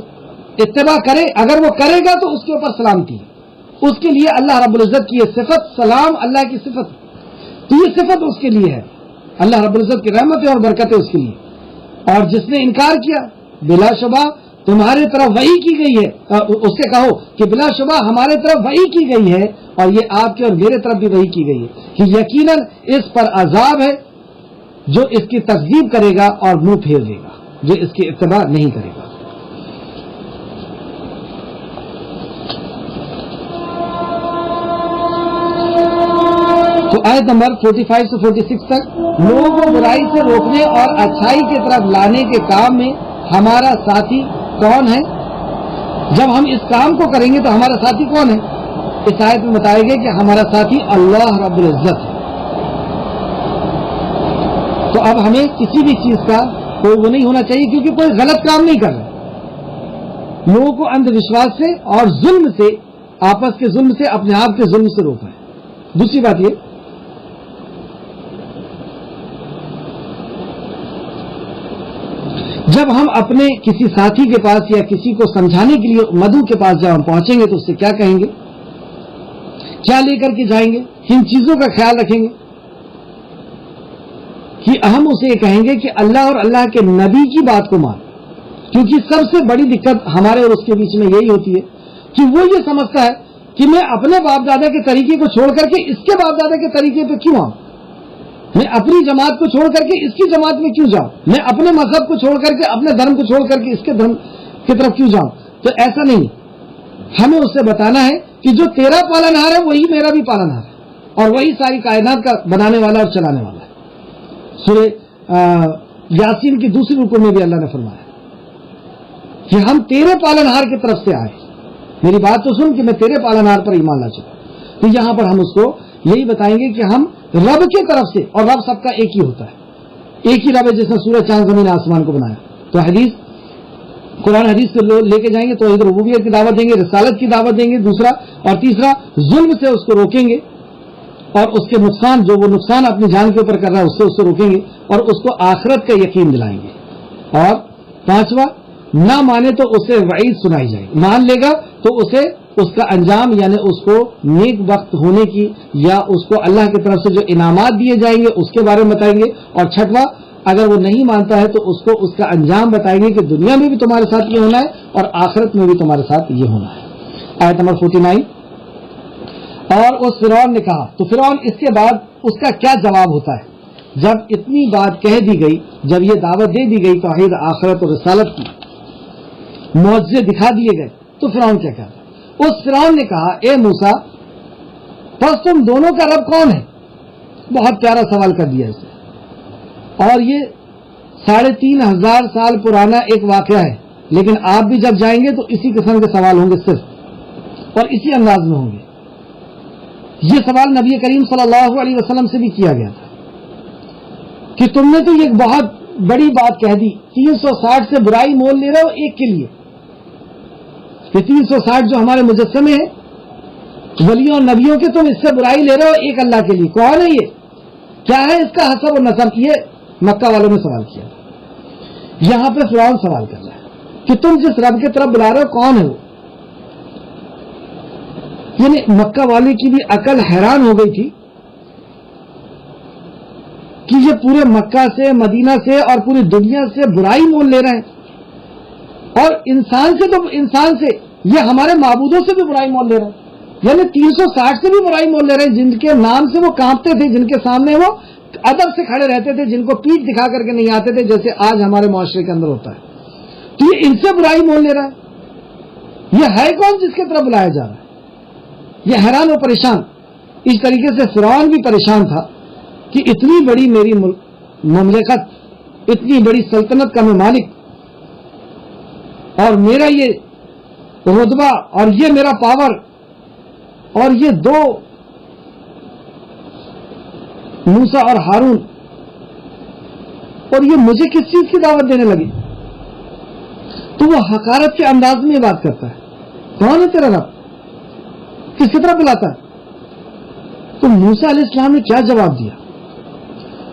اتباع کرے، اگر وہ کرے گا تو اس کے اوپر سلامتی ہے. اس کے لیے اللہ رب العزت کی یہ صفت، سلام اللہ کی صفت، تو یہ صفت اس کے لیے ہے. اللہ رب العزت کی رحمتیں اور برکتیں اس کے لیے. اور جس نے انکار کیا، بلا شبہ تمہارے طرف وحی کی گئی ہے، اس سے کہو کہ بلا شبہ ہمارے طرف وحی کی گئی ہے، اور یہ آپ کے اور میرے طرف بھی وحی کی گئی ہے کہ یقیناً اس پر عذاب ہے جو اس کی تکذیب کرے گا اور منہ پھیر دے گا، جو اس کی اتباع نہیں کرے گا. تو آیت نمبر 45 سے 46 تک، لوگوں کو برائی سے روکنے اور اچھائی کی طرف لانے کے کام میں ہمارا ساتھی کون ہے؟ جب ہم اس کام کو کریں گے تو ہمارا ساتھی کون ہے؟ اس آیت میں بتایا گیا کہ ہمارا ساتھی اللہ رب العزت ہے. تو اب ہمیں کسی بھی چیز کا کوئی وہ نہیں ہونا چاہیے، کیونکہ کوئی غلط کام نہیں کر رہا. لوگوں کو اندھ وشواس سے اور ظلم سے، آپس کے ظلم سے، اپنے آپ کے ظلم سے روکنا ہے. دوسری بات یہ، جب ہم اپنے کسی ساتھی کے پاس یا کسی کو سمجھانے کے لیے مدعو کے پاس جب ہم پہنچیں گے تو اس سے کیا کہیں گے، کیا لے کر کے جائیں گے، کن چیزوں کا خیال رکھیں گے؟ کہ ہم اسے یہ کہیں گے کہ اللہ اور اللہ کے نبی کی بات کو مان. کیونکہ سب سے بڑی دقت ہمارے اور اس کے بیچ میں یہی ہوتی ہے کہ وہ یہ سمجھتا ہے کہ میں اپنے باپ دادا کے طریقے کو چھوڑ کر کے اس کے باپ دادا کے طریقے پہ کیوں آؤں، میں اپنی جماعت کو چھوڑ کر کے اس کی جماعت میں کیوں جاؤں، میں اپنے مذہب کو چھوڑ کر کے، اپنے دھرم کو چھوڑ کر کے اس کے دھرم کی طرف کیوں جاؤں. تو ایسا نہیں، ہمیں اس سے بتانا ہے کہ جو تیرا پالنہار ہے وہی میرا بھی پالنہار ہے، اور وہی ساری کائنات کا بنانے والا اور چلانے والا ہے. سورہ یاسین کی دوسری رکوع میں بھی اللہ نے فرمایا کہ ہم تیرے پالنہار کی طرف سے آئے، میری بات تو سن کہ میں تیرے پالنہار پر ایمان لا چکا. تو یہاں پر ہم اس کو یہی بتائیں گے کہ ہم رب کی طرف سے، اور رب سب کا ایک ہی ہوتا ہے، ایک ہی رب ہے جس نے سورج چاند زمین آسمان کو بنایا. تو حدیث، قرآن حدیث سے لے کے جائیں گے، توحید ربوبیت کی دعوت دیں گے، رسالت کی دعوت دیں گے، دوسرا، اور تیسرا ظلم سے اس کو روکیں گے، اور اس کے نقصان، جو وہ نقصان اپنی جان کے اوپر کر رہا ہے اس سے روکیں گے، اور اس کو آخرت کا یقین دلائیں گے. اور پانچواں، نہ مانے تو اسے وعید سنائی جائے، مان لے گا تو اسے اس کا انجام، یعنی اس کو نیک وقت ہونے کی، یا اس کو اللہ کی طرف سے جو انعامات دیے جائیں گے اس کے بارے میں بتائیں گے. اور چھٹواں، اگر وہ نہیں مانتا ہے تو اس کو اس کا انجام بتائیں گے کہ دنیا میں بھی تمہارے ساتھ یہ ہونا ہے اور آخرت میں بھی تمہارے ساتھ یہ ہونا ہے. آیت نمبر 49، اور اس فرعون نے کہا، تو فرعون اس کے بعد اس کا کیا جواب ہوتا ہے؟ جب اتنی بات کہہ دی گئی، جب یہ دعوت دے دی گئی توحید آخرت اور رسالت کی، معجزے دکھا دیے گئے، تو فرعون کیا کہتا؟ اس فرعون نے کہا اے موسیٰ بس تم دونوں کا رب کون ہے؟ بہت پیارا سوال کر دیا اسے، اور یہ 3500 سال پرانا ایک واقعہ ہے، لیکن آپ بھی جب جائیں گے تو اسی قسم کے سوال ہوں گے صرف، اور اسی انداز میں ہوں گے۔ یہ سوال نبی کریم صلی اللہ علیہ وسلم سے بھی کیا گیا تھا کہ تم نے تو یہ بہت بڑی بات کہہ دی، 360 سے برائی مول لے رہے ہو ایک کے لیے، کہ 360 جو ہمارے مجسمے ہیں ولیوں اور نبیوں کے، تم اس سے برائی لے رہے ہو ایک اللہ کے لیے، کون ہے یہ؟ کیا ہے اس کا حسب و نسب؟ یہ مکہ والوں نے سوال کیا، یہاں پہ فرعون سوال کر رہا ہے کہ تم جس رب کے طرف بلا رہے ہو کون ہے وہ؟ یعنی مکہ والے کی بھی عقل حیران ہو گئی تھی کہ یہ پورے مکہ سے، مدینہ سے اور پوری دنیا سے برائی مول لے رہے ہیں، اور انسان سے تو انسان سے، یہ ہمارے معبودوں سے بھی برائی مول لے رہے ہیں، یعنی 360 سے بھی برائی مول لے رہے ہیں، جن کے نام سے وہ کانپتے تھے، جن کے سامنے وہ ادب سے کھڑے رہتے تھے، جن کو پیٹھ دکھا کر کے نہیں آتے تھے جیسے آج ہمارے معاشرے کے اندر ہوتا ہے، تو یہ ان سے برائی مول لے رہا ہے۔ یہ ہے کون جس کی طرف بلایا جا رہا ہے؟ یہ حیران و پریشان۔ اس طریقے سے فرعون بھی پریشان تھا کہ اتنی بڑی میری مملکت، اتنی بڑی سلطنت کا میں مالک، اور میرا یہ رتبہ اور یہ میرا پاور، اور یہ دو موسیٰ اور ہارون، اور یہ مجھے کس چیز کی دعوت دینے لگی؟ تو وہ حقارت کے انداز میں یہ بات کرتا ہے، کون ہے تیرا رب؟ کس کی طرف بلاتا ہے؟ تو موسیٰ علیہ السلام نے کیا جواب دیا،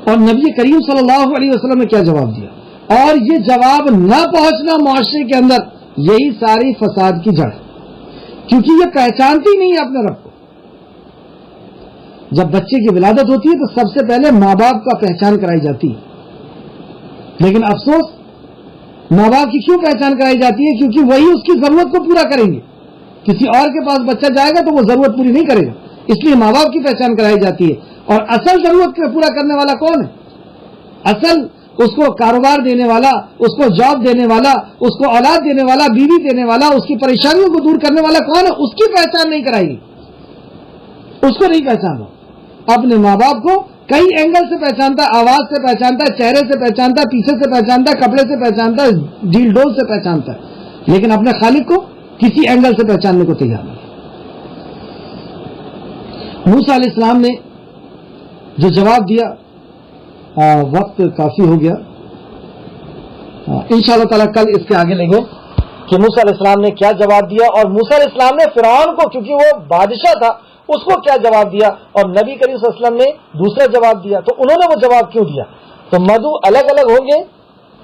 اور نبی کریم صلی اللہ علیہ وسلم نے کیا جواب دیا، اور یہ جواب نہ پہنچنا معاشرے کے اندر یہی ساری فساد کی جڑ ہے، کیونکہ یہ پہچانتی نہیں ہے اپنے رب کو۔ جب بچے کی ولادت ہوتی ہے تو سب سے پہلے ماں باپ کا پہچان کرائی جاتی ہے، لیکن افسوس ماں باپ کی کیوں پہچان کرائی جاتی ہے؟ کیونکہ وہی اس کی ضرورت کو پورا کریں گے، کسی اور کے پاس بچہ جائے گا تو وہ ضرورت پوری نہیں کرے گا، اس لیے ماں باپ کی پہچان کرائی جاتی ہے۔ اور اصل ضرورت کو پورا کرنے والا کون ہے؟ اصل اس کو کاروبار دینے والا، اس کو جاب دینے والا، اس کو اولاد دینے والا، بیوی دینے والا، اس کی پریشانیوں کو دور کرنے والا کون ہے؟ اس کی پہچان نہیں کرائی گی، اس کو نہیں پہچانا۔ اپنے ماں باپ کو کئی اینگل سے پہچانتا ہے، آواز سے پہچانتا ہے، چہرے سے پہچانتا ہے، پیچھے سے پہچانتا ہے، کپڑے سے پہچانتا ہے، ڈیل ڈول سے پہچانتا ہے، لیکن اپنے خالق کو کسی اینگل سے پہچاننے کو تیار نہیں۔ موسیٰ علیہ السلام نے جو جواب دیا، وقت کافی ہو گیا، انشاءاللہ تعالیٰ کل اس کے آگے لیں گے کہ موسیٰ علیہ السلام نے کیا جواب دیا، اور موسیٰ علیہ السلام نے فرعون کو، کیونکہ وہ بادشاہ تھا، اس کو کیا جواب دیا، اور نبی کریم صلی اللہ علیہ وسلم نے دوسرا جواب دیا، تو انہوں نے وہ جواب کیوں دیا۔ تو موضوع الگ الگ ہوں گے،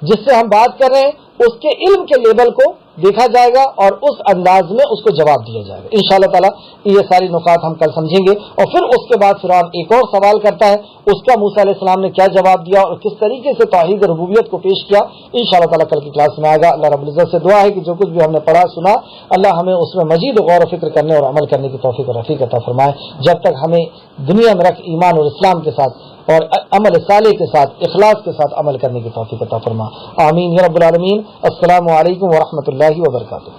جس سے ہم بات کر رہے ہیں اس کے علم کے لیول کو دیکھا جائے گا اور اس انداز میں اس کو جواب دیا جائے گا انشاءاللہ تعالی۔ یہ ساری نکات ہم کل سمجھیں گے، اور پھر اس کے بعد فرعون ایک اور سوال کرتا ہے، اس کا موسیٰ علیہ السلام نے کیا جواب دیا اور کس طریقے سے توحید ربوبیت کو پیش کیا، انشاءاللہ تعالی کل کی کلاس میں آئے گا۔ اللہ رب العزت سے دعا ہے کہ جو کچھ بھی ہم نے پڑھا سنا، اللہ ہمیں اس میں مزید غور و فکر کرنے اور عمل کرنے کی توفیق اور رفیق عطا فرمائے۔ جب تک ہمیں دنیا میں رکھ ایمان اور اسلام کے ساتھ اور عمل صالح کے ساتھ، اخلاص کے ساتھ عمل کرنے کی توفیق عطا فرما، آمین یا رب العالمین۔ السلام علیکم ورحمۃ اللہ وبرکاتہ۔